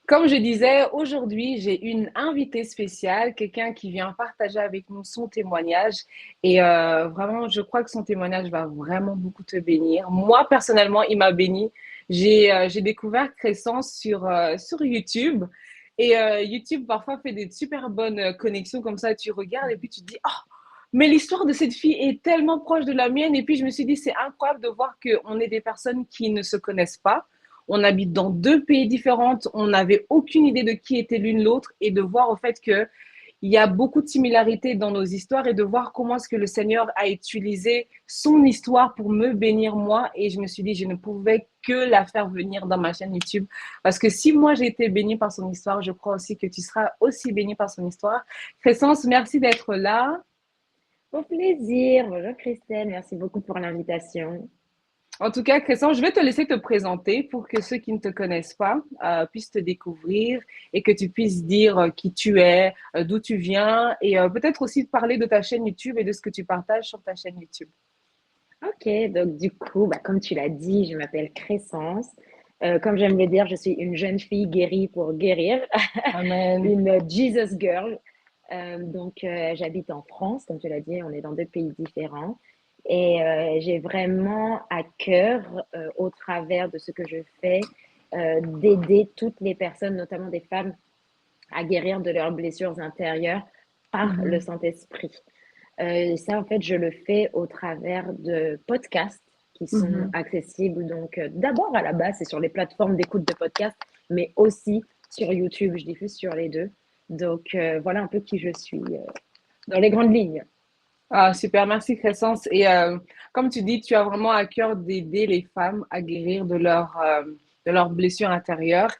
Comme je disais, aujourd'hui, j'ai une invitée spéciale, quelqu'un qui vient partager avec nous son témoignage. Et vraiment, je crois que son témoignage va vraiment beaucoup te bénir. Moi, personnellement, il m'a béni. J'ai découvert Crescence sur YouTube. Et YouTube, parfois, fait des super bonnes connexions comme ça. Tu regardes et puis tu te dis, oh, mais l'histoire de cette fille est tellement proche de la mienne. Et puis, je me suis dit, c'est incroyable de voir qu'on est des personnes qui ne se connaissent pas. On habite dans deux pays différents, on n'avait aucune idée de qui était l'une l'autre et de voir au fait que il y a beaucoup de similarités dans nos histoires et de voir comment est-ce que le Seigneur a utilisé son histoire pour me bénir moi. Et je me suis dit, je ne pouvais que la faire venir dans ma chaîne YouTube. Parce que si moi j'ai été bénie par son histoire, je crois aussi que tu seras aussi bénie par son histoire. Crescence, merci d'être là. Au plaisir. Bonjour Christelle, merci beaucoup pour l'invitation. En tout cas, Crescent, je vais te laisser te présenter pour que ceux qui ne te connaissent pas puissent te découvrir et que tu puisses dire qui tu es, d'où tu viens et peut-être aussi parler de ta chaîne YouTube et de ce que tu partages sur ta chaîne YouTube. Ok, donc du coup, comme tu l'as dit, je m'appelle Crescence. Comme j'aime le dire, je suis une jeune fille guérie pour guérir, Amen. une Jesus girl. J'habite en France, comme tu l'as dit, on est dans deux pays différents. Et j'ai vraiment à cœur, au travers de ce que je fais, d'aider toutes les personnes, notamment des femmes, à guérir de leurs blessures intérieures par le Mhm. Saint-Esprit. Ça, en fait, je le fais au travers de podcasts qui sont Mhm. accessibles. D'abord, à la base, c'est sur les plateformes d'écoute de podcasts, mais aussi sur YouTube. Je diffuse sur les deux. Voilà un peu qui je suis dans les grandes lignes. Ah, super, merci Crescence. Et comme tu dis, tu as vraiment à cœur d'aider les femmes à guérir de leurs blessures intérieures.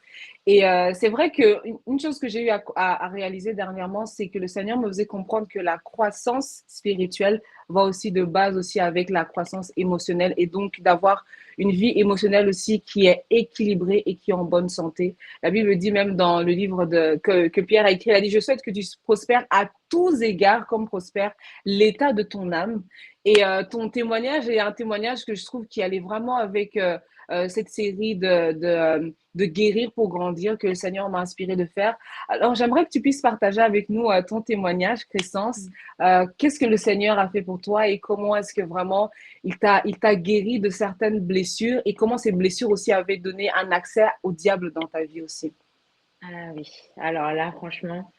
Et c'est vrai que une chose que j'ai eu à réaliser dernièrement, c'est que le Seigneur me faisait comprendre que la croissance spirituelle va aussi de base aussi avec la croissance émotionnelle et donc d'avoir une vie émotionnelle aussi qui est équilibrée et qui est en bonne santé. La Bible dit même dans le livre que Pierre a écrit, il a dit, je souhaite que tu prospères à tous égards comme prospère l'état de ton âme. Et ton témoignage est un témoignage que je trouve qui allait vraiment avec cette série de guérir pour grandir que le Seigneur m'a inspiré de faire. Alors, j'aimerais que tu puisses partager avec nous ton témoignage, Crescence. Qu'est-ce que le Seigneur a fait pour toi et comment est-ce que vraiment il t'a guéri de certaines blessures et comment ces blessures aussi avaient donné un accès au diable dans ta vie aussi. Ah oui, alors là, franchement,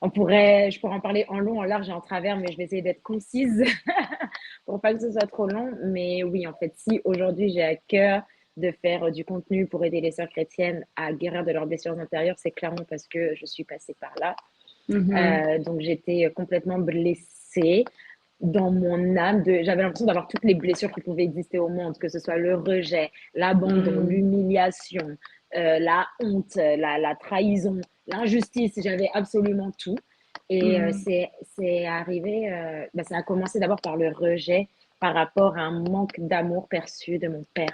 je pourrais en parler en long, en large et en travers, mais je vais essayer d'être concise pour pas que ce soit trop long. Mais oui, en fait, si aujourd'hui j'ai à cœur de faire du contenu pour aider les sœurs chrétiennes à guérir de leurs blessures intérieures, c'est clairement parce que je suis passée par là. Mhm. Donc j'étais complètement blessée dans mon âme. J'avais l'impression d'avoir toutes les blessures qui pouvaient exister au monde, que ce soit le rejet, l'abandon, Mhm. l'humiliation, la honte, la trahison, l'injustice. J'avais absolument tout. Et Mhm. c'est arrivé, ça a commencé d'abord par le rejet par rapport à un manque d'amour perçu de mon père.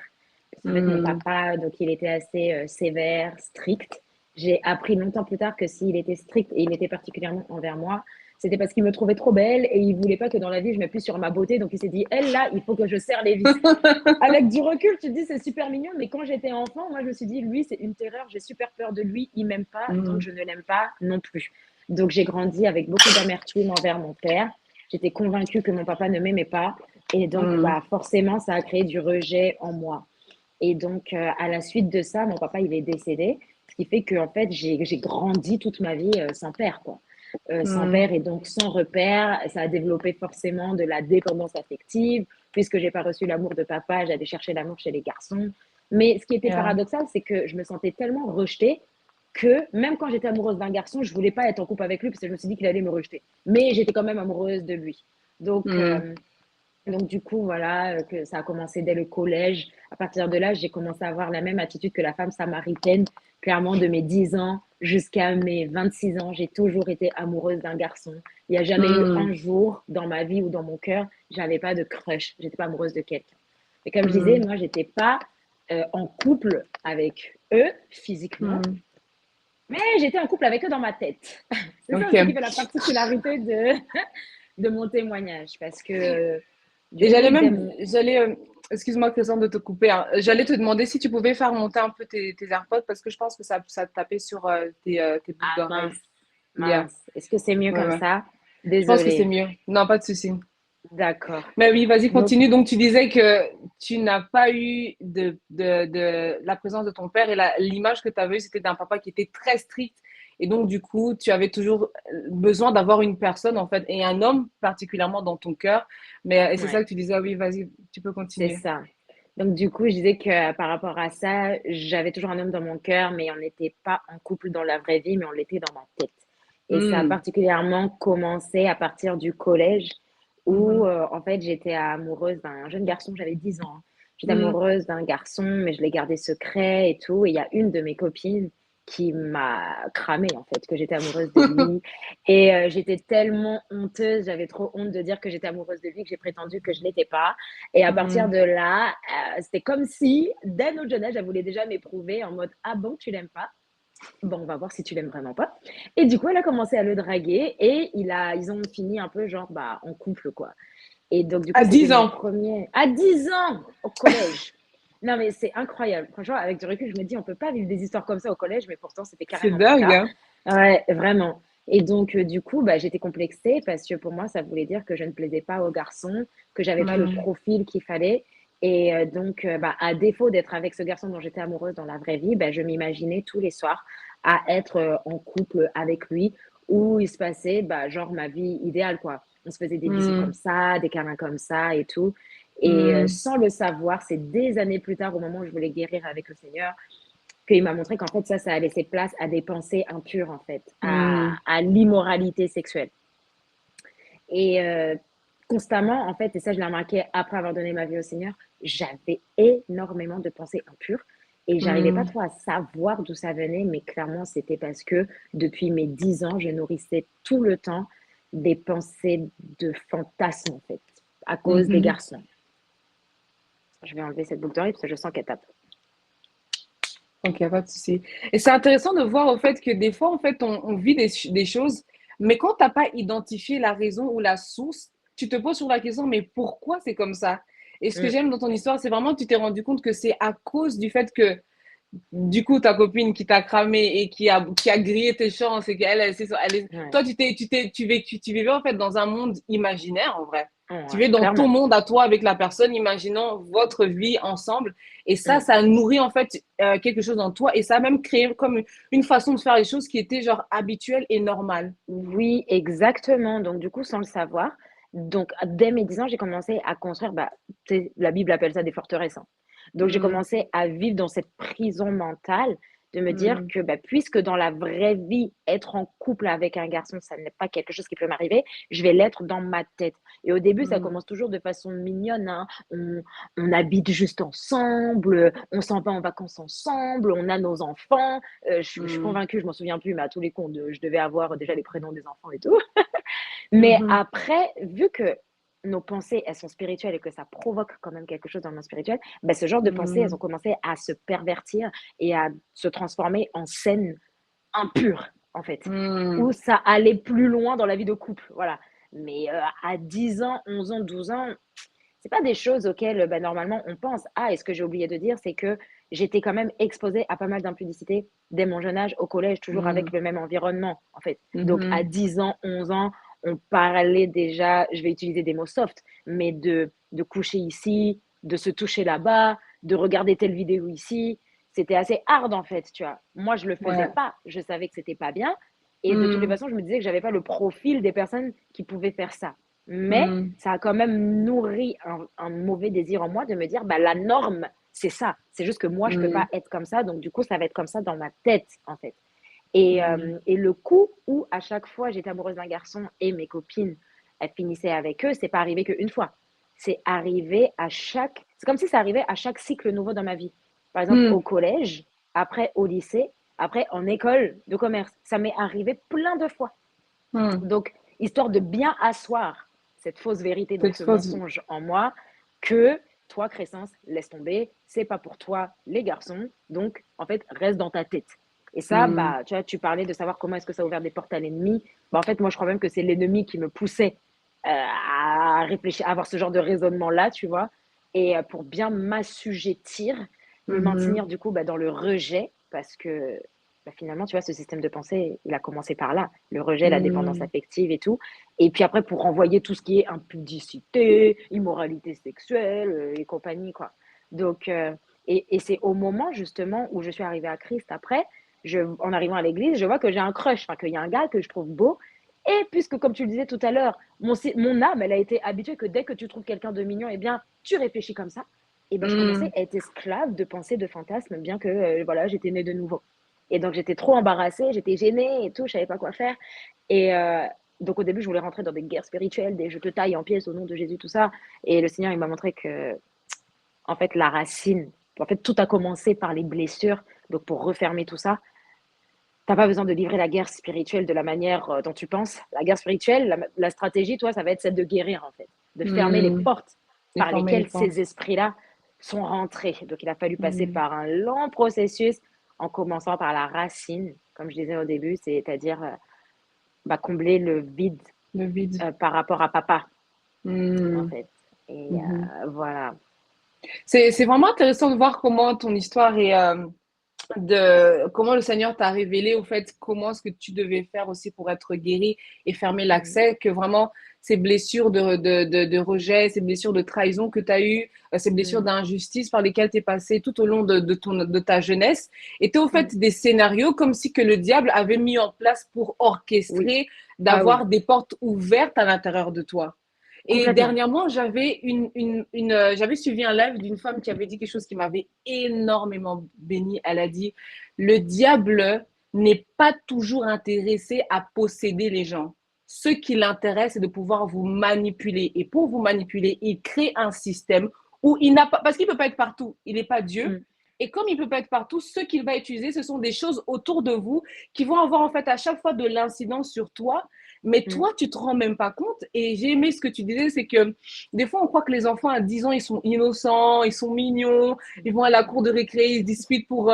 Parce qu'en fait, mon Mhm. papa, donc il était assez sévère, strict. J'ai appris longtemps plus tard que s'il était strict et il était particulièrement envers moi, c'était parce qu'il me trouvait trop belle et il voulait pas que dans la vie je m'appuie sur ma beauté. Donc il s'est dit, elle là, il faut que je serre les vis. Avec du recul, tu te dis c'est super mignon, mais quand j'étais enfant, moi je me suis dit, lui c'est une terreur, j'ai super peur de lui, il m'aime pas, donc Mhm. je ne l'aime pas non plus. Donc j'ai grandi avec beaucoup d'amertume envers mon père. J'étais convaincue que mon papa ne m'aimait pas et donc Mhm. forcément ça a créé du rejet en moi. Et donc, à la suite de ça, mon papa, il est décédé, ce qui fait que en fait, j'ai grandi toute ma vie sans père, quoi. Sans Mhm. père et donc sans repère, ça a développé forcément de la dépendance affective. Puisque j'ai pas reçu l'amour de papa, j'allais chercher l'amour chez les garçons. Mais ce qui était Yeah. paradoxal, c'est que je me sentais tellement rejetée que même quand j'étais amoureuse d'un garçon, je voulais pas être en couple avec lui parce que je me suis dit qu'il allait me rejeter. Mais j'étais quand même amoureuse de lui. Donc, Mhm. euh, donc du coup, voilà, que ça a commencé dès le collège. À partir de là, j'ai commencé à avoir la même attitude que la femme samaritaine. Clairement, de mes 10 ans jusqu'à mes 26 ans, j'ai toujours été amoureuse d'un garçon. Il n'y a jamais eu un Mhm. jour dans ma vie ou dans mon cœur, j'avais pas de crush, j'étais pas amoureuse de quelqu'un. Et comme je disais, Mhm. moi, j'étais pas en couple avec eux physiquement, Mhm. mais j'étais en couple avec eux dans ma tête. C'est ça Ok. aussi qui fait la particularité de mon témoignage, parce que Et Dieu, dès j'allais, mon... j'allais Excuse-moi, Christian, de te couper, hein. J'allais te demander si tu pouvais faire monter un peu tes AirPods parce que je pense que ça tapait sur tes boucles Ah d'oreilles. mince, Yeah, mince. Est-ce que c'est mieux ouais, comme ouais. ça? Je pense que c'est Désolée. mieux. Non, pas de souci. D'accord. Mais oui, vas-y, Donc, continue. Donc, tu disais que tu n'as pas eu de la présence de ton père et l'image que tu avais eue, c'était d'un papa qui était très strict. Et donc, du coup, tu avais toujours besoin d'avoir une personne, en fait, et un homme particulièrement dans ton cœur. Mais et c'est ça ouais, que tu disais, ah oui, vas-y, tu peux c'est continuer. ça. Donc, du coup, je disais que par rapport à ça, j'avais toujours un homme dans mon cœur, mais on n'était pas en couple dans la vraie vie, mais on l'était dans ma tête. Et ça a Hmm. particulièrement commencé à partir du collège, où Mhm. en fait, j'étais amoureuse d'un jeune garçon, j'avais 10 ans, hein. J'étais Hmm. amoureuse d'un garçon, mais je l'ai gardé secret et tout. Et il y a une de mes copines qui m'a cramé, en fait, que j'étais amoureuse de lui. Et j'étais tellement honteuse, j'avais trop honte de dire que j'étais amoureuse de lui, que j'ai prétendu que je l'étais pas. Et à partir Hmm. de là, c'était comme si, dès notre jeune âge, elle voulait déjà m'éprouver en mode: ah bon, tu l'aimes pas? Bon, on va voir si tu l'aimes vraiment pas. Et du coup, elle a commencé à le draguer et ils ont fini un peu genre bah, en couple, quoi. Et donc, du coup, À c'était 10 mon ans. premier. À 10 ans au collège. Non, mais c'est incroyable. Franchement, avec du recul, je me dis, on peut pas vivre des histoires comme ça au collège, mais pourtant, c'était C'est carrément mon dingue, cas. hein? Ouais, vraiment. Et donc, du coup, bah, j'étais complexée parce que pour moi, ça voulait dire que je ne plaisais pas aux garçons, que j'avais pas le Hmm. profil qu'il fallait. Et donc, bah, à défaut d'être avec ce garçon dont j'étais amoureuse dans la vraie vie, bah, je m'imaginais tous les soirs à être en couple avec lui, où il se passait, bah, genre, ma vie idéale, quoi. On se faisait des bisous comme Hmm. ça, des câlins comme ça et tout. Et Hmm. sans le savoir, c'est des années plus tard, au moment où je voulais guérir avec le Seigneur, qu'il m'a montré qu'en fait, ça a laissé place à des pensées impures, en fait, Hmm. à l'immoralité sexuelle. Et constamment, en fait, et ça, je l'ai remarqué après avoir donné ma vie au Seigneur, j'avais énormément de pensées impures. Et j'arrivais pas Hmm. trop à savoir d'où ça venait, mais clairement, c'était parce que depuis mes 10 ans, je nourrissais tout le temps des pensées de fantasmes, en fait, à cause des Mhm. garçons. Je vais enlever cette boucle d'oreille parce que je sens qu'elle tape. Ok, pas de souci. Et c'est intéressant de voir au fait que des fois, en fait, on vit des choses, mais quand t'as pas identifié la raison ou la source, tu te poses sur la question, mais pourquoi c'est comme ça? Et ce que Mm, j'aime dans ton histoire, c'est vraiment que tu t'es rendu compte que c'est à cause du fait que du coup, ta copine qui t'a cramé et qui a grillé tes chances et qu'elle, ouais, toi, tu vivais en fait dans un monde imaginaire en vrai. Tu ouais, vivais dans ton clairement. monde à toi avec la personne, imaginant votre vie ensemble. Et Mm. ça nourrit en fait quelque chose en toi et ça a même créé comme une façon de faire les choses qui était genre habituelle et normale. Oui, exactement. Donc, du coup, sans le savoir, donc dès mes 10 ans, j'ai commencé à construire, bah, la Bible appelle ça des forteresses, hein. Donc, j'ai Mm, commencé à vivre dans cette prison mentale de me dire mm, que bah, puisque dans la vraie vie, être en couple avec un garçon, ça n'est pas quelque chose qui peut m'arriver, je vais l'être dans ma tête. Et au début, ça mm, commence toujours de façon mignonne, hein. On habite juste ensemble, on s'en va en vacances ensemble, on a nos enfants. Je suis mm, convaincue, je m'en souviens plus, mais à tous les coups, je devais avoir déjà les prénoms des enfants et tout. Mais mhm, après, vu que nos pensées, elles sont spirituelles et que ça provoque quand même quelque chose dans le monde spirituel, ben, ce genre de pensées, elles ont mm, commencé à se pervertir et à se transformer en scènes impures, en fait, mm, où ça allait plus loin dans la vie de couple. Voilà. Mais à 10 ans, 11 ans, 12 ans, c'est pas des choses auxquelles bah, normalement on pense. Ah, et ce que j'ai oublié de dire, c'est que j'étais quand même exposée à pas mal d'impudicité dès mon jeune âge au collège, toujours avec mm, le même environnement, en fait. Donc à mhm, 10 ans, 11 ans, on parlait déjà, je vais utiliser des mots soft, mais de coucher ici, de se toucher là-bas, de regarder telle vidéo ici. C'était assez hard en fait, tu vois. Moi, je le faisais ouais. pas, je savais que c'était pas bien. Et de toutes les Mm, façons, je me disais que j'avais pas le profil des personnes qui pouvaient faire ça. Mais mm, ça a quand même nourri un mauvais désir en moi de me dire, bah, la norme, c'est ça. C'est juste que moi, je peux pas mm, être comme ça. Donc, du coup, ça va être comme ça dans ma tête, en fait. mm. Et le coup où, à chaque fois, j'étais amoureuse d'un garçon et mes copines, elles finissaient avec eux, c'est pas arrivé qu'une fois. C'est arrivé à chaque. C'est comme si ça arrivait à chaque cycle nouveau dans ma vie. Par exemple, au Mm, collège, après au lycée, après en école de commerce. Ça m'est arrivé plein de fois. mm. Donc, histoire de bien asseoir cette fausse vérité, donc Cette ce fausse. mensonge en moi, que toi, Crescence, laisse tomber, c'est pas pour toi les garçons, donc en fait, reste dans ta tête. Et ça, Mm, bah, tu vois, tu parlais de savoir comment est-ce que ça a ouvert des portes à l'ennemi. Bah, en fait, moi, je crois même que c'est l'ennemi qui me poussait à réfléchir, à avoir ce genre de raisonnement-là, tu vois. et pour bien m'assujettir, me Mhm. maintenir du coup dans le rejet parce que finalement, tu vois, ce système de pensée, il a commencé par là, le rejet, la dépendance Mhm. affective et tout. Et puis après, pour renvoyer tout ce qui est impudicité, immoralité sexuelle et compagnie, quoi. Donc, et c'est au moment justement où je suis arrivée à Christ après, en arrivant à l'église, je vois que j'ai un crush, enfin qu'il y a un gars que je trouve beau. Et puisque, comme tu le disais tout à l'heure, mon âme, elle a été habituée que dès que tu trouves quelqu'un de mignon, eh bien, tu réfléchis comme ça. Et ben, je commençais Mhm. à être esclave de pensées, de fantasmes, bien que, voilà, j'étais née de nouveau. Et donc, j'étais trop embarrassée, j'étais gênée et tout, je savais pas quoi faire. Et donc, au début, je voulais rentrer dans des guerres spirituelles, des je te taille en pièces au nom de Jésus, tout ça. Et le Seigneur, il m'a montré que, en fait, la racine, en fait, tout a commencé par les blessures. Donc, pour refermer tout ça, t'as pas besoin de livrer la guerre spirituelle de la manière dont tu penses. La guerre spirituelle, la stratégie, toi, ça va être celle de guérir, en fait, de fermer les Mhm. portes par Déformer les lesquelles portes. ces esprits-là sont rentrés. Donc, il a fallu passer Mhm. par un long processus en commençant par la racine, comme je disais au début, c'est-à-dire combler le vide Le vide. par rapport à papa, en Mhm. fait. Et Mhm. voilà. C'est vraiment intéressant de voir comment ton histoire est, de comment le Seigneur t'a révélé au fait comment ce que tu devais faire aussi pour être guéri et fermer Mhm, l'accès, que vraiment ces blessures de rejet, ces blessures de trahison que tu as eues, ces blessures mhm, d'injustice par lesquelles tu es passé tout au long de ta jeunesse, étaient au mhm. fait des scénarios comme si que le diable avait mis en place pour Oui. orchestrer, Ah oui, d'avoir des portes ouvertes à l'intérieur de toi. Et complètement. dernièrement, j'avais suivi un live d'une femme qui avait dit quelque chose qui m'avait énormément bénie. Elle a dit, le diable n'est pas toujours intéressé à posséder les gens. Ce qui l'intéresse, c'est de pouvoir vous manipuler. Et pour vous manipuler, il crée un système où il n'a pas, parce qu'il ne peut pas être partout, il n'est pas Dieu. Mm, Et comme il ne peut pas être partout, ce qu'il va utiliser, ce sont des choses autour de vous qui vont avoir en fait à chaque fois de l'incidence sur toi, mais mm, toi, tu te rends même pas compte. Et j'ai aimé ce que tu disais, c'est que des fois, on croit que les enfants à 10 ans, ils sont innocents, ils sont mignons, ils vont à la cour de récré, ils se disputent pour,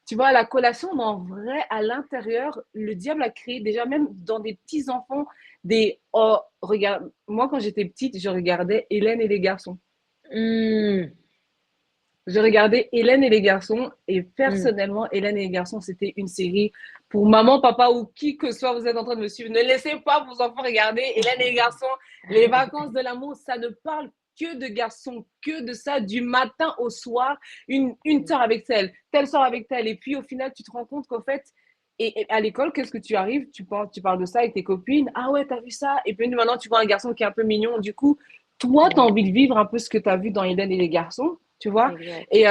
tu vois, la collation. Mais en vrai, à l'intérieur, le diable a créé déjà même dans des petits enfants des, oh, regarde, moi quand j'étais petite, je regardais Hélène et les garçons. mm, Je regardais Hélène et les garçons et mm. personnellement, Hélène et les garçons, c'était une série pour maman, papa ou qui que soit vous êtes en train de me suivre. Ne laissez pas vos enfants regarder Hélène et les garçons, les vacances de l'amour. Ça ne parle que de garçons, que de ça, du matin au soir. Une sort avec telle sort avec telle. Et puis au final, tu te rends compte qu'en fait, et à l'école, qu'est-ce que tu arrives? Tu parles de ça avec tes copines. Ah ouais, t'as vu ça? Et puis maintenant, tu vois un garçon qui est un peu mignon. Du coup, toi, tu as Ouais, envie de vivre un peu ce que tu as vu dans Hélène et les garçons, tu vois? exact. Et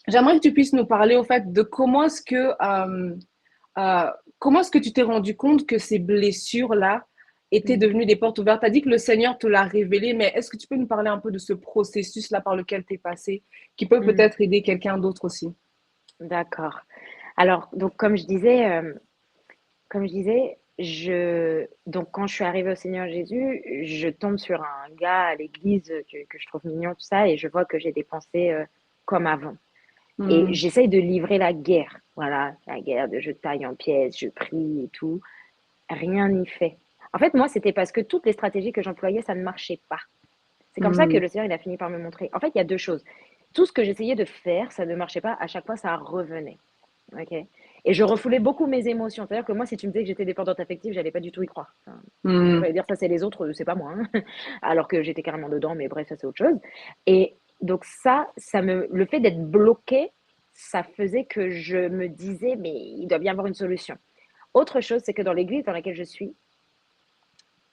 j'aimerais que tu puisses nous parler au fait de euh, comment est-ce que tu t'es rendu compte que ces blessures-là étaient Mm, devenues des portes ouvertes. Tu as dit que le Seigneur te l'a révélé, mais est-ce que tu peux nous parler un peu de ce processus-là par lequel tu es passé, qui peut mm. peut-être aider quelqu'un d'autre aussi? D'accord. Alors, donc, comme je disais, donc, quand je suis arrivée au Seigneur Jésus, je tombe sur un gars à l'église que je trouve mignon, tout ça, et je vois que j'ai des pensées comme avant. Et Hmm. j'essaye de livrer la guerre. Voilà, la guerre de je taille en pièces, je prie et tout. Rien n'y fait. En fait, moi, c'était parce que toutes les stratégies que j'employais, ça ne marchait pas. C'est comme ça que Hmm. le Seigneur, il a fini par me montrer. En fait, il y a deux choses. Tout ce que j'essayais de faire, ça ne marchait pas. À chaque fois, ça revenait. Ok. Et je refoulais beaucoup mes émotions. C'est-à-dire que moi, si tu me disais que j'étais dépendante affective, j'allais pas du tout y croire. Enfin, Hmm. j'allais dire ça, c'est les autres, c'est pas moi, hein. Alors que j'étais carrément dedans, mais bref, ça c'est autre chose. Et donc le fait d'être bloqué, ça faisait que je me disais, mais il doit bien avoir une solution. Autre chose, c'est que dans l'église dans laquelle je suis,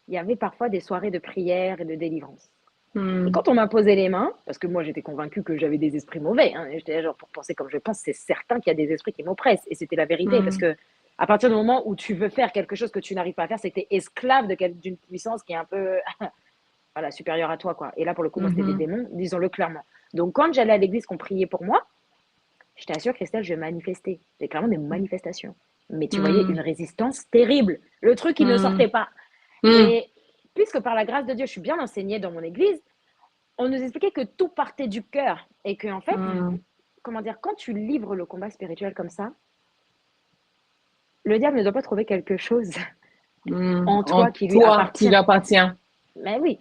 il y avait parfois des soirées de prière et de délivrance. Et Hmm. quand on m'a posé les mains, parce que moi j'étais convaincue que j'avais des esprits mauvais, hein, j'étais là, genre pour penser comme je pense, c'est certain qu'il y a des esprits qui m'oppressent. Et c'était la vérité, parce Hmm. que à partir du moment où tu veux faire quelque chose que tu n'arrives pas à faire, c'est que tu es esclave d'une puissance qui est un peu voilà, supérieure à toi, quoi. Et là, pour le coup, moi, c'était des Hmm. démons, disons-le clairement. Donc, quand j'allais à l'église, qu'on priait pour moi, je t'assure, Christelle, je manifestais. J'ai clairement des manifestations. Mais tu voyais Hmm. une résistance terrible. Le truc, il ne Hmm. sortait pas. Hmm. Et puisque par la grâce de Dieu, je suis bien enseignée dans mon église, on nous expliquait que tout partait du cœur et que en fait, Hmm. comment dire, quand tu livres le combat spirituel comme ça, le diable ne doit pas trouver quelque chose Hmm. en En toi qui lui toi qui appartient. l'appartient. Mais oui.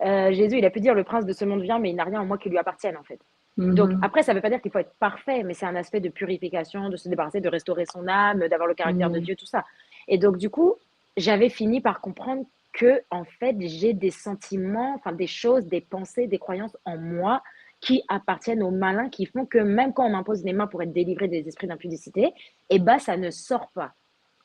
Jésus, il a pu dire le prince de ce monde vient, mais il n'a rien en moi qui lui appartienne, en fait. Donc, Mhm. après, ça ne veut pas dire qu'il faut être parfait, mais c'est un aspect de purification, de se débarrasser, de restaurer son âme, d'avoir le caractère de Mhm. Dieu, tout ça. Et donc, du coup, j'avais fini par comprendre que, en fait, j'ai des sentiments, enfin, des choses, des pensées, des croyances en moi qui appartiennent aux malins, qui font que même quand on m'impose les mains pour être délivré des esprits d'impudicité, eh ben, ça ne sort pas.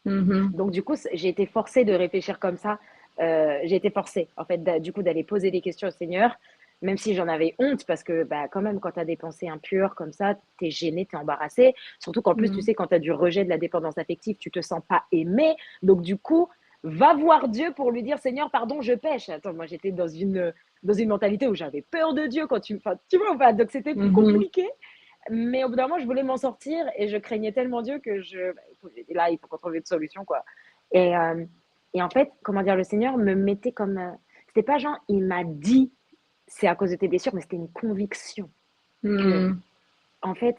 Mhm. Donc, du coup, j'ai été forcée de réfléchir comme ça. J'ai été forcée, en fait, du coup, d'aller poser des questions au Seigneur, même si j'en avais honte, parce que, bah, quand même, quand tu as des pensées impures comme ça, tu es gêné, tu es embarrassé. Surtout qu'en plus, tu Mhm. sais, quand tu as du rejet, de la dépendance affective, tu te sens pas aimé. Donc, du coup, va voir Dieu pour lui dire, Seigneur, pardon, je pêche. Attends, moi, j'étais dans une mentalité où j'avais peur de Dieu quand enfin, tu vois ou pas? Donc, c'était Mhm. compliqué. Mais au bout d'un moment, je voulais m'en sortir et je craignais tellement Dieu que là, il faut qu'on trouve une solution, quoi. Et, euh, et en fait, comment dire, le Seigneur me mettait comme. C'était pas genre, il m'a dit, c'est à cause de tes blessures, mais c'était une conviction que, Mhm. en fait,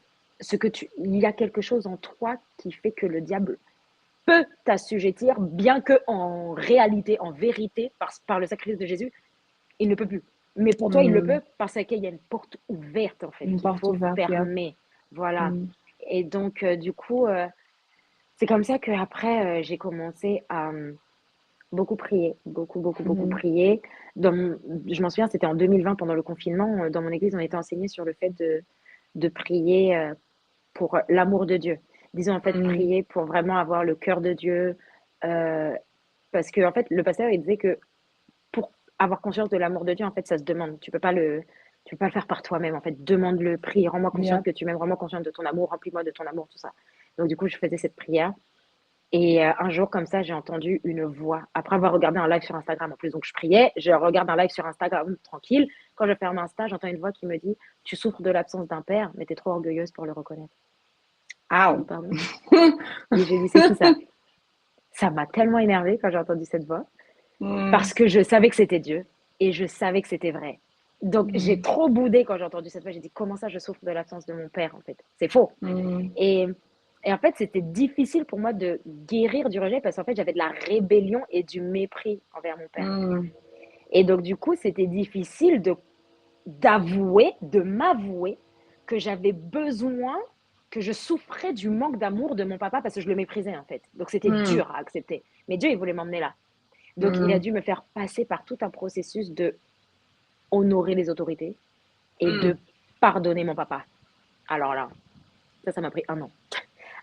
il y a quelque chose en toi qui fait que le diable peut t'assujettir, bien que en réalité, en vérité, par le sacrifice de Jésus, il ne peut plus. Mais pour toi, il le Mhm. peut parce qu'il y a une porte ouverte, en fait, Une qu'il porte faut ouverte, yeah. fermer. Voilà. Mhm. Et donc, du coup, c'est comme ça qu'après, j'ai commencé à beaucoup prier, beaucoup, beaucoup, beaucoup Mhm. prier. Je m'en souviens, c'était en 2020, pendant le confinement, dans mon église, on était enseigné sur le fait de prier pour l'amour de Dieu. Disons, en fait, Mhm. prier pour vraiment avoir le cœur de Dieu. euh, Parce que, en fait, le pasteur, il disait que pour avoir conscience de l'amour de Dieu, en fait, ça se demande. Tu peux pas le faire par toi-même. En fait, demande-le, prie, rends-moi Yeah. consciente que tu m'aimes, rends-moi consciente de ton amour, remplis-moi de ton amour, tout ça. Donc, du coup, je faisais cette prière. Et un jour, comme ça, j'ai entendu une voix. Après avoir regardé un live sur Instagram en plus, donc je priais, je regarde un live sur Instagram tranquille. Quand je ferme Insta, j'entends une voix qui me dit: Tu souffres de l'absence d'un père, mais tu es trop orgueilleuse pour le reconnaître. J'ai dit: Ow. Pardon. Et j'ai dit: C'est qui ça? Ça m'a tellement énervée quand j'ai entendu cette voix, Mhm. parce que je savais que c'était Dieu et je savais que c'était vrai. Donc j'ai Mhm. trop boudé quand j'ai entendu cette voix. J'ai dit: Comment ça, je souffre de l'absence de mon père, en fait? C'est faux. Mhm. Et, et en fait, c'était difficile pour moi de guérir du rejet parce qu'en fait, j'avais de la rébellion et du mépris envers mon père. Mhm. Et donc, du coup, c'était difficile d'avouer, de m'avouer que j'avais besoin, que je souffrais du manque d'amour de mon papa parce que je le méprisais, en fait. Donc, c'était Mhm. dur à accepter. Mais Dieu, il voulait m'emmener là. Donc, il a Mhm. dû me faire passer par tout un processus de honorer les autorités et de Mhm. pardonner mon papa. Alors là, ça m'a pris 1 an.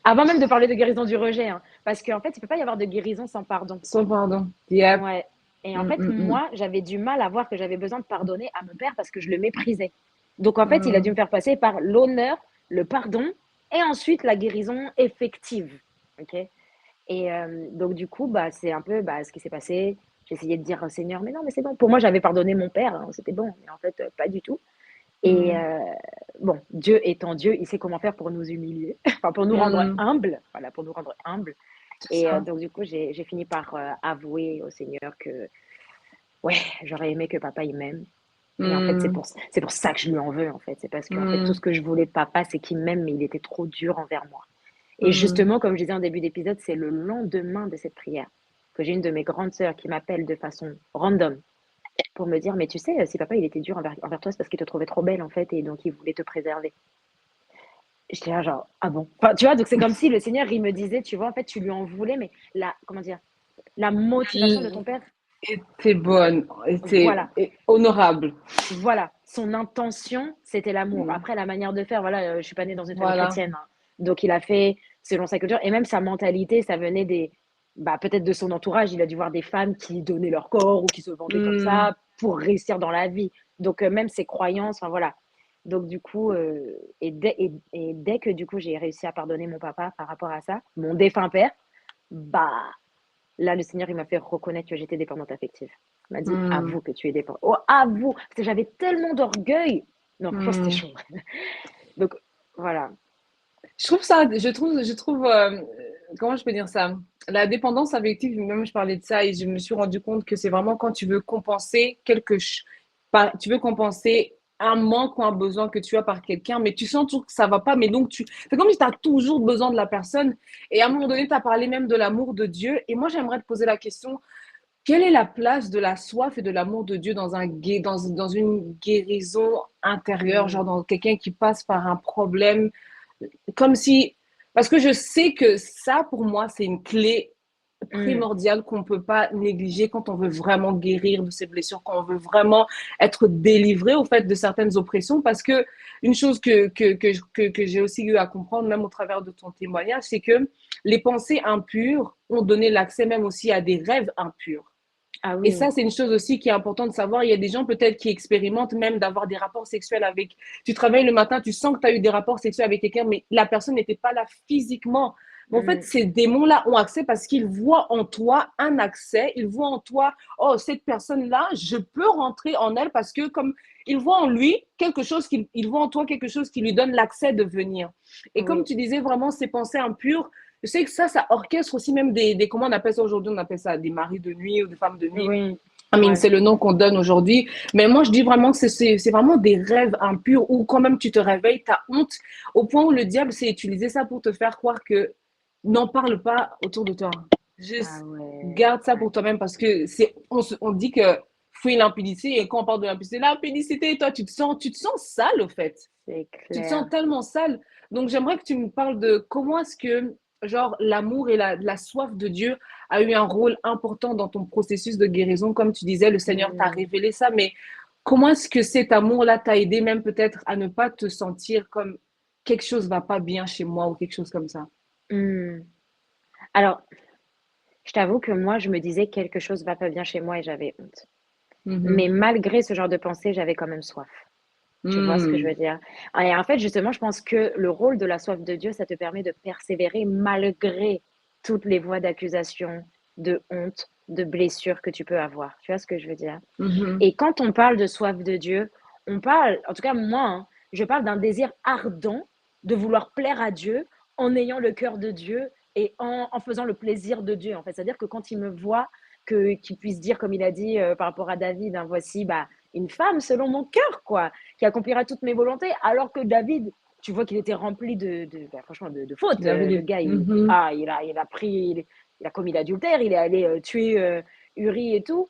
Avant même de parler de guérison du rejet, hein, parce qu'en fait, il ne peut pas y avoir de guérison sans pardon. Sans pardon. Yep. Ouais. Et en fait, Mhm. moi, j'avais du mal à voir que j'avais besoin de pardonner à mon père parce que je le méprisais. Donc, en fait, il a dû me Mhm. faire passer par l'honneur, le pardon et ensuite la guérison effective. Ok. Et donc, du coup, bah, c'est un peu ce qui s'est passé. J'ai essayé de dire au Seigneur, mais non, mais c'est bon. Pour moi, j'avais pardonné mon père, hein, c'était bon. Mais en fait, pas du tout. Et Mhm. bon, Dieu étant Dieu, il sait comment faire pour nous humilier, enfin pour nous rendre Mhm. humbles, voilà, pour nous rendre humbles. C'est Et ça. donc du coup, j'ai fini par avouer au Seigneur que ouais, j'aurais aimé que papa il m'aime. Et en fait, Mhm. c'est pour ça que je lui en veux, en fait. C'est parce qu'en fait, tout ce Mhm. que je voulais de papa, c'est qu'il m'aime, mais il était trop dur envers moi. Et Mhm. justement, comme je disais en début d'épisode, c'est le lendemain de cette prière que j'ai une de mes grandes sœurs qui m'appelle de façon random pour me dire, mais tu sais, si papa il était dur envers toi, c'est parce qu'il te trouvait trop belle, en fait, et donc il voulait te préserver. J'étais là genre: «Ah bon?» Enfin, tu vois? Donc c'est comme si le Seigneur, il me disait: «Tu vois, en fait, tu lui en voulais, mais comment dire? La motivation de ton père, Était bonne, était voilà, honorable. voilà, son intention, c'était l'amour. Mhm. Après la manière de faire, voilà, je suis pas née dans une famille Voilà. chrétienne, hein, donc il a fait selon sa culture et même sa mentalité, ça venait peut-être de son entourage. Il a dû voir des femmes qui donnaient leur corps ou qui se vendaient comme Mhm. ça pour réussir dans la vie. Donc même ses croyances, enfin voilà. Donc du coup, dès que du coup j'ai réussi à pardonner mon papa par rapport à ça, mon défunt père, bah là le Seigneur il m'a fait reconnaître que j'étais dépendante affective. Il m'a dit: Mhm. «Avoue que tu es dépendante. Oh avoue!» Parce que j'avais tellement d'orgueil. Non franchement c'était Mhm. chaud. Donc voilà. Je trouve, comment je peux dire ça? La dépendance affective, même je parlais de ça et je me suis rendu compte que c'est vraiment quand tu veux compenser tu veux compenser un manque ou un besoin que tu as par quelqu'un, mais tu sens toujours que ça va pas, mais donc c'est comme si tu as toujours besoin de la personne. Et à un moment donné, tu as parlé même de l'amour de Dieu. Et moi, j'aimerais te poser la question, quelle est la place de la soif et de l'amour de Dieu dans une guérison intérieure, Mm, genre dans quelqu'un qui passe par un problème, comme si, parce que je sais que ça, pour moi, c'est une clé mm, primordiale qu'on ne peut pas négliger quand on veut vraiment guérir de ses blessures, quand on veut vraiment être délivré au fait de certaines oppressions. Parce que une chose que j'ai aussi eu à comprendre, même au travers de ton témoignage, c'est que les pensées impures ont donné l'accès même aussi à des rêves impurs. ah Et oui. ça, c'est une chose aussi qui est importante de savoir. Il y a des gens peut-être qui expérimentent même d'avoir des rapports sexuels avec... Tu travailles le matin, tu sens que tu as eu des rapports sexuels avec quelqu'un, mais la personne n'était pas là physiquement. Mais en fait, Mm, ces démons-là ont accès parce qu'ils voient en toi un accès. Ils voient en toi, oh, cette personne-là, je peux rentrer en elle parce que comme ils voient en lui quelque chose, ils voient en toi quelque chose qui lui donne l'accès de venir. Et comme oui, tu disais, vraiment, ces pensées impures, je sais que ça orchestre aussi même comment on appelle ça aujourd'hui? On appelle ça des maris de nuit ou des femmes de nuit. oui, I mean, ouais. c'est le nom qu'on donne aujourd'hui. Mais moi, je dis vraiment que c'est vraiment des rêves impurs où quand même tu te réveilles, tu as honte, au point où le diable s'est utilisé ça pour te faire croire que n'en parle pas autour de toi. Ah Juste ouais, garde ça ouais, pour toi-même parce que on dit que fuis l'impudicité et quand on parle de l'impudicité, toi, tu te sens sale au fait. c'est Tu te sens clair. tellement sale. Donc, j'aimerais que tu me parles de comment est-ce que, genre, l'amour et la soif de Dieu a eu un rôle important dans ton processus de guérison. Comme tu disais, le Seigneur t'a Mm, révélé ça, mais comment est-ce que cet amour-là t'a aidé même peut-être à ne pas te sentir comme quelque chose va pas bien chez moi ou quelque chose comme ça? mm. Alors, je t'avoue que moi, je me disais quelque chose va pas bien chez moi et j'avais honte. Mais Mhm. malgré ce genre de pensée, j'avais quand même soif. Tu vois ce que je Mm. veux dire? Et en fait, justement, je pense que le rôle de la soif de Dieu, ça te permet de persévérer malgré toutes les voix d'accusation, de honte, de blessure que tu peux avoir. Tu vois ce que je veux dire? Mhm. Et quand on parle de soif de Dieu, on parle, en tout cas moi, hein, je parle d'un désir ardent de vouloir plaire à Dieu en ayant le cœur de Dieu et en faisant le plaisir de Dieu. En fait, c'est-à-dire que quand il me voit, qu'il puisse dire, comme il a dit par rapport à David, hein, voici bah, une femme selon mon cœur, quoi, qui accomplira toutes mes volontés, alors que David, tu vois qu'il était rempli bah, franchement, de fautes. Le David. gars, Mhm. il a pris, il a commis l'adultère, il est allé tuer Uri et tout.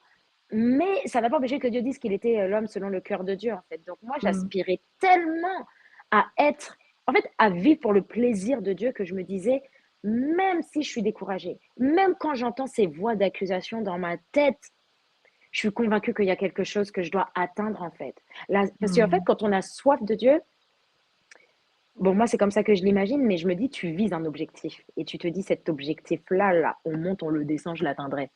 Mais ça n'a pas empêché que Dieu dise qu'il était l'homme selon le cœur de Dieu, en fait. Donc moi, Mhm. j'aspirais tellement à être, en fait, à vivre pour le plaisir de Dieu que je me disais, même si je suis découragée, même quand j'entends ces voix d'accusation dans ma tête, je suis convaincue qu'il y a quelque chose que je dois atteindre, en fait. Là, parce qu'en fait, Mhm. quand on a soif de Dieu, bon, moi, c'est comme ça que je l'imagine, mais je me dis, tu vises un objectif. Et tu te dis, cet objectif-là, là, on monte, on le descend, je l'atteindrai.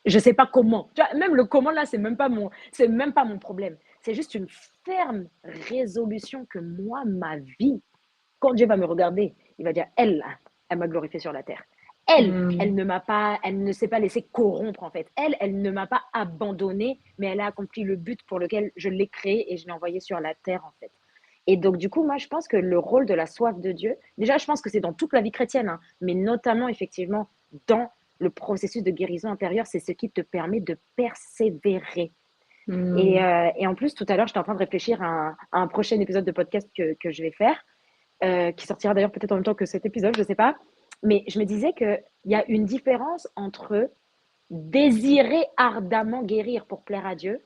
Je sais pas comment. Tu vois, même le comment là, c'est même pas mon problème. C'est juste une ferme résolution que moi, ma vie, quand Dieu va me regarder, il va dire, elle, là, elle m'a glorifié sur la terre. Elle Mhm. ne m'a pas, elle ne s'est pas laissée corrompre en fait. Elle ne m'a pas abandonnée, mais elle a accompli le but pour lequel je l'ai créée et je l'ai envoyée sur la terre en fait. Et donc du coup, moi, je pense que le rôle de la soif de Dieu, déjà, je pense que c'est dans toute la vie chrétienne, hein, mais notamment effectivement dans le processus de guérison intérieure, c'est ce qui te permet de persévérer. Mhm. Et en plus, tout à l'heure, j'étais en train de réfléchir à un prochain épisode de podcast que je vais faire, qui sortira d'ailleurs peut-être en même temps que cet épisode, je ne sais pas. Mais je me disais qu'il y a une différence entre désirer ardemment guérir pour plaire à Dieu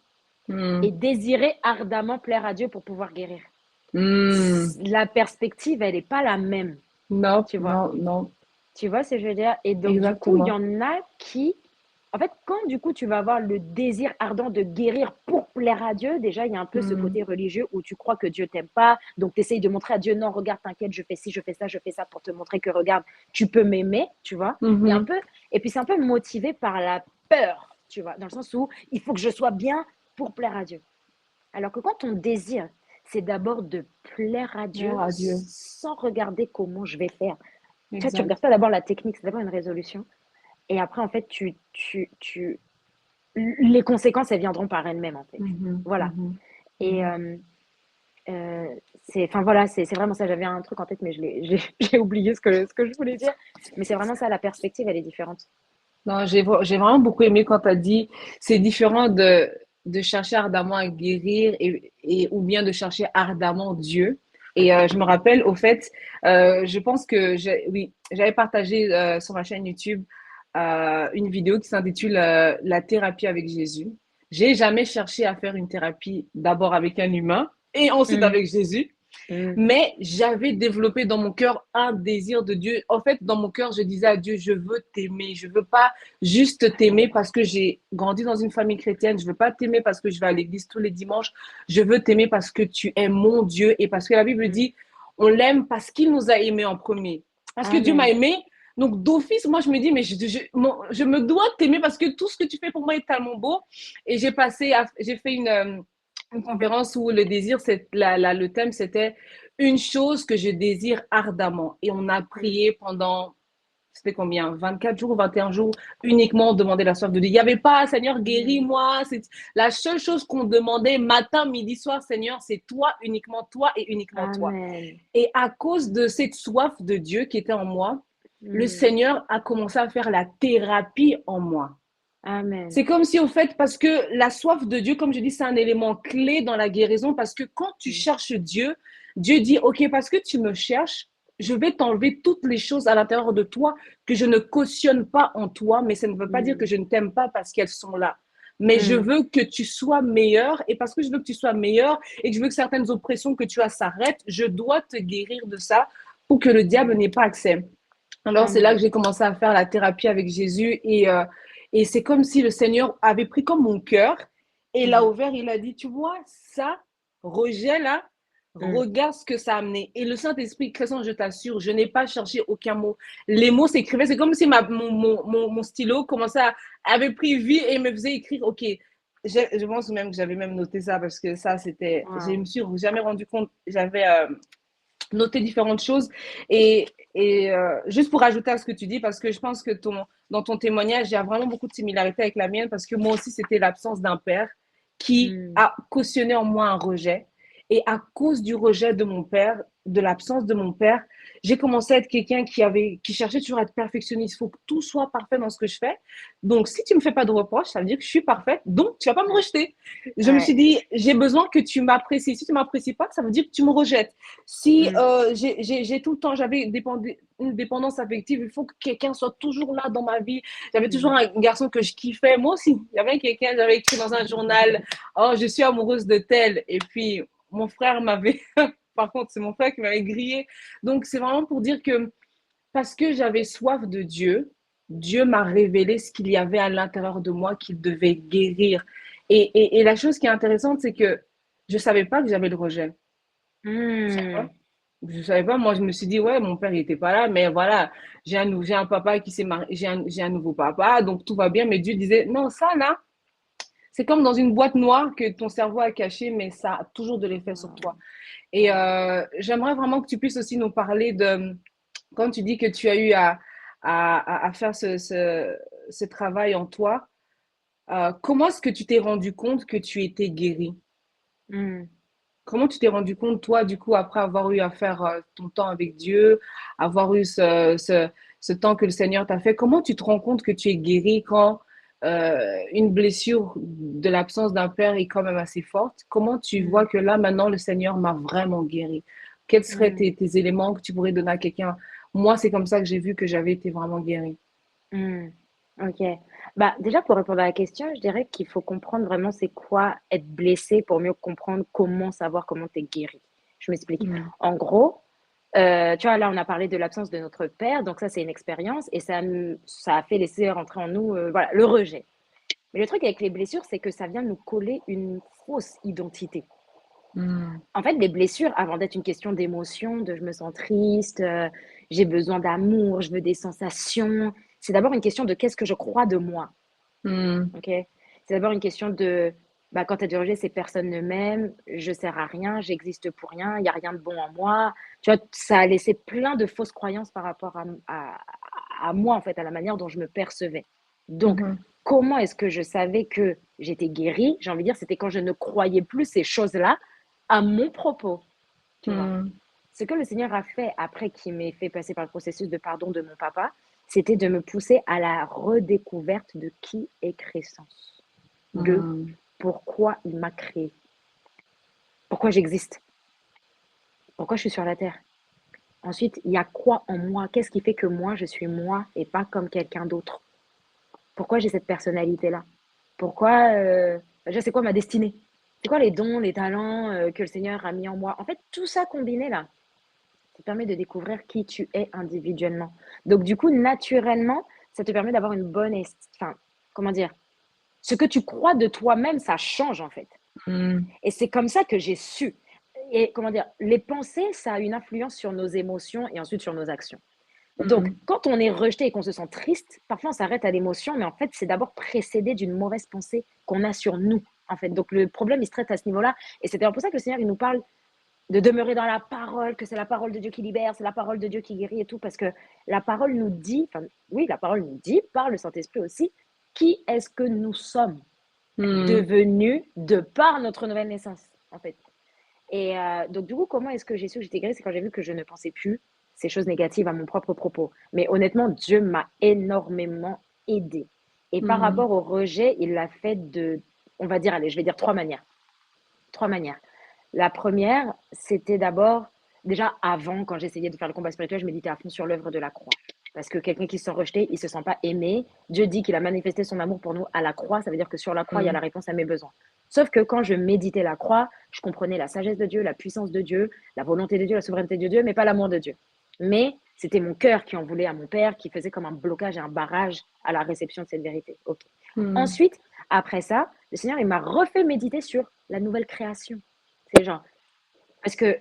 et Mhm. désirer ardemment plaire à Dieu pour pouvoir guérir. Mhm. La perspective, elle n'est pas la même, Non, tu vois. non, non. Tu vois ce que je veux dire? Et donc, du coup, il y Exactement. en a qui, en fait, quand du coup tu vas avoir le désir ardent de guérir pour plaire à Dieu, déjà il y a un peu ce Mhm. côté religieux où tu crois que Dieu t'aime pas, donc tu essayes de montrer à Dieu, non, regarde, t'inquiète, je fais ci, je fais ça pour te montrer que regarde, tu peux m'aimer, tu vois. Il y a un Mhm. peu, et puis c'est un peu motivé par la peur, tu vois, dans le sens où il faut que je sois bien pour plaire à Dieu. Alors que quand ton désir, c'est d'abord de plaire à Gloire Dieu à Dieu. sans regarder comment je vais faire. Tu vois, tu regardes Exact. pas d'abord la technique, c'est d'abord une résolution. Et après, en fait, les conséquences, elles viendront par elles-mêmes, en fait. Mhm. Voilà. Mhm. Et Mhm. enfin voilà, c'est vraiment ça. J'avais un truc en tête, mais j'ai oublié ce que je voulais dire. Mais c'est vraiment ça, la perspective, elle est différente. Non, j'ai vraiment beaucoup aimé quand tu as dit c'est différent de chercher ardemment à guérir ou bien de chercher ardemment Dieu. Et je me rappelle, au fait, je pense que oui, j'avais partagé sur ma chaîne YouTube une vidéo qui s'intitule La thérapie avec Jésus. J'ai jamais cherché à faire une thérapie d'abord avec un humain et ensuite Mm, avec Jésus. mm. Mais j'avais développé dans mon cœur un désir de Dieu. En fait, dans mon cœur, je disais à Dieu, je veux t'aimer. Je veux pas juste t'aimer parce que j'ai grandi dans une famille chrétienne. Je veux pas t'aimer parce que je vais à l'église tous les dimanches. Je veux t'aimer parce que tu es mon Dieu et parce que la Bible Mm. dit, on l'aime parce qu'il nous a aimés en premier. Parce que Dieu m'a Amen. aimé. Donc, d'office, moi, je me dis, mais je me dois t'aimer parce que tout ce que tu fais pour moi est tellement beau. Et j'ai fait une conférence où le désir, le thème, c'était une chose que je désire ardemment. Et on a Mm. prié pendant, c'était combien? 24 jours, 21 jours, uniquement demander la soif de Dieu. Il n'y avait pas, Seigneur, Mm. guéris-moi. C'est la seule chose qu'on demandait matin, midi, soir, Seigneur, c'est toi et uniquement toi. Amen. Et à cause de cette soif de Dieu qui était en moi, le Mm. Seigneur a commencé à faire la thérapie en moi. Amen. C'est comme si, au fait, parce que la soif de Dieu, comme je dis, c'est un élément clé dans la guérison, parce que quand tu Mm. cherches Dieu, Dieu dit, OK, parce que tu me cherches, je vais t'enlever toutes les choses à l'intérieur de toi que je ne cautionne pas en toi, mais ça ne veut pas dire que Mm. je ne t'aime pas parce qu'elles sont là. Mais je Mm. veux que tu sois meilleur, et parce que je veux que tu sois meilleur, et que je veux que certaines oppressions que tu as s'arrêtent, je dois te guérir de ça pour que le diable Mm. n'ait pas accès. Alors, c'est là que Amen. j'ai commencé à faire la thérapie avec Jésus et c'est comme si le Seigneur avait pris comme mon cœur et l'a Mm. ouvert. Il a dit, tu vois, ça, rejet là, Mm. regarde ce que ça a amené. Et le Saint-Esprit, Christian, je t'assure, je n'ai pas cherché aucun mot. Les mots s'écrivaient. C'est comme si mon stylo avait pris vie et me faisait écrire, OK. Je pense même que j'avais même noté ça parce que ça, je me Wow. suis jamais rendu compte, j'avais noter différentes choses. Juste pour ajouter à ce que tu dis, parce que je pense que dans ton témoignage, il y a vraiment beaucoup de similarités avec la mienne, parce que moi aussi, c'était l'absence d'un père qui Mm. a cautionné en moi un rejet. Et à cause du rejet de mon père, de l'absence de mon père, j'ai commencé à être quelqu'un qui cherchait toujours à être perfectionniste. Il faut que tout soit parfait dans ce que je fais. Donc, si tu me fais pas de reproches, ça veut dire que je suis parfaite. Donc, tu vas pas me Ouais. rejeter. Je me suis Ouais. dit, j'ai besoin que tu m'apprécies. Si tu m'apprécies pas, ça veut dire que tu me rejettes. Si Mm. j'ai tout le temps, une dépendance affective, il faut que quelqu'un soit toujours là dans ma vie. J'avais toujours Mm. un garçon que je kiffais. Moi aussi, il y avait quelqu'un, j'avais écrit dans un journal, oh, je suis amoureuse de tel. Et puis, mon frère m'avait, par contre, c'est mon frère qui m'avait grillé. Donc, c'est vraiment pour dire que parce que j'avais soif de Dieu, Dieu m'a révélé ce qu'il y avait à l'intérieur de moi qu'il devait guérir. Et la chose qui est intéressante, c'est que je ne savais pas que j'avais le rejet. Je savais pas. Mm. Je savais pas. Moi, je me suis dit, ouais, mon père, il était pas là, mais voilà, j'ai un papa qui s'est marié, j'ai un nouveau papa, donc tout va bien. Mais Dieu disait, non, ça, là, c'est comme dans une boîte noire que ton cerveau a caché, mais ça a toujours de l'effet sur Wow. toi. Et Wow. j'aimerais vraiment que tu puisses aussi nous parler de, quand tu dis que tu as eu à faire ce travail en toi, comment est-ce que tu t'es rendu compte que tu étais guéri? Mm. Comment tu t'es rendu compte, toi, du coup, après avoir eu à faire ton temps avec Dieu, avoir eu ce temps que le Seigneur t'a fait, comment tu te rends compte que tu es guéri quand une blessure de l'absence d'un père est quand même assez forte? Comment tu vois Mm. que là, maintenant, le Seigneur m'a vraiment guéri? Quels seraient Mm. tes éléments que tu pourrais donner à quelqu'un? Moi, c'est comme ça que j'ai vu que j'avais été vraiment guérie. Mm. Ok. Bah, déjà, pour répondre à la question, je dirais qu'il faut comprendre vraiment c'est quoi être blessé pour mieux comprendre comment savoir comment t'es guéri. Je m'explique. Mm. En gros, tu vois, là, on a parlé de l'absence de notre père, donc ça, c'est une expérience et ça a fait laisser rentrer en nous, voilà, le rejet. Mais le truc avec les blessures, c'est que ça vient nous coller une fausse identité. Mm. En fait, les blessures, avant d'être une question d'émotion, de je me sens triste, j'ai besoin d'amour, je veux des sensations, c'est d'abord une question de qu'est-ce que je crois de moi. Mm. Ok. C'est d'abord une question de, bah, quand tu as du rejet, c'est personne ne m'aime, je sers à rien, j'existe pour rien, il n'y a rien de bon en moi. Tu vois, ça a laissé plein de fausses croyances par rapport à moi, en fait, à la manière dont je me percevais. Donc, Mhm. comment est-ce que je savais que j'étais guérie? J'ai envie de dire, c'était quand je ne croyais plus ces choses-là à mon propos, tu vois. Mm. Ce que le Seigneur a fait après qu'il m'ait fait passer par le processus de pardon de mon papa, c'était de me pousser à la redécouverte de qui est Crescence, de Mm. pourquoi il m'a créé, pourquoi j'existe, pourquoi je suis sur la terre. Ensuite, il y a quoi en moi? Qu'est-ce qui fait que moi, je suis moi et pas comme quelqu'un d'autre? pourquoi j'ai cette personnalité-là? Pourquoi, déjà, c'est quoi ma destinée? C'est quoi les dons, les talents que le Seigneur a mis en moi? En fait, tout ça combiné là, ça permet de découvrir qui tu es individuellement. Donc, du coup, naturellement, ça te permet d'avoir une bonne, enfin, comment dire, ce que tu crois de toi-même, ça change en fait. Mm. Et c'est comme ça que j'ai su. Et comment dire, les pensées, ça a une influence sur nos émotions et ensuite sur nos actions. Donc, Mm. quand on est rejeté et qu'on se sent triste, parfois on s'arrête à l'émotion, mais en fait, c'est d'abord précédé d'une mauvaise pensée qu'on a sur nous, en fait. Donc, le problème, il se traite à ce niveau-là. Et c'est d'ailleurs pour ça que le Seigneur, il nous parle de demeurer dans la parole, que c'est la parole de Dieu qui libère, c'est la parole de Dieu qui guérit et tout, parce que la parole nous dit, enfin, oui, la parole nous dit, par le Saint-Esprit aussi, qui est-ce que nous sommes Mm. devenus de par notre nouvelle naissance, en fait. Et donc, du coup, comment est-ce que j'ai su que j'étais guérie? C'est quand j'ai vu que je ne pensais plus ces choses négatives à mon propre propos. Mais honnêtement, Dieu m'a énormément aidée. Et par Mm. rapport au rejet, il l'a fait de, on va dire, allez, je vais dire trois manières. Trois manières. La première, c'était d'abord, déjà avant, quand j'essayais de faire le combat spirituel, je méditais à fond sur l'œuvre de la croix. Parce que quelqu'un qui se sent rejeté, il ne se sent pas aimé. Dieu dit qu'il a manifesté son amour pour nous à la croix. Ça veut dire que sur la croix, il y a Mm. la réponse à mes besoins. Sauf que quand je méditais la croix, je comprenais la sagesse de Dieu, la puissance de Dieu, la volonté de Dieu, la souveraineté de Dieu, mais pas l'amour de Dieu. Mais c'était mon cœur qui en voulait à mon père, qui faisait comme un blocage et un barrage à la réception de cette vérité. Ok. Mm. Ensuite, après ça, le Seigneur, il m'a refait méditer sur la nouvelle création. C'est genre, parce que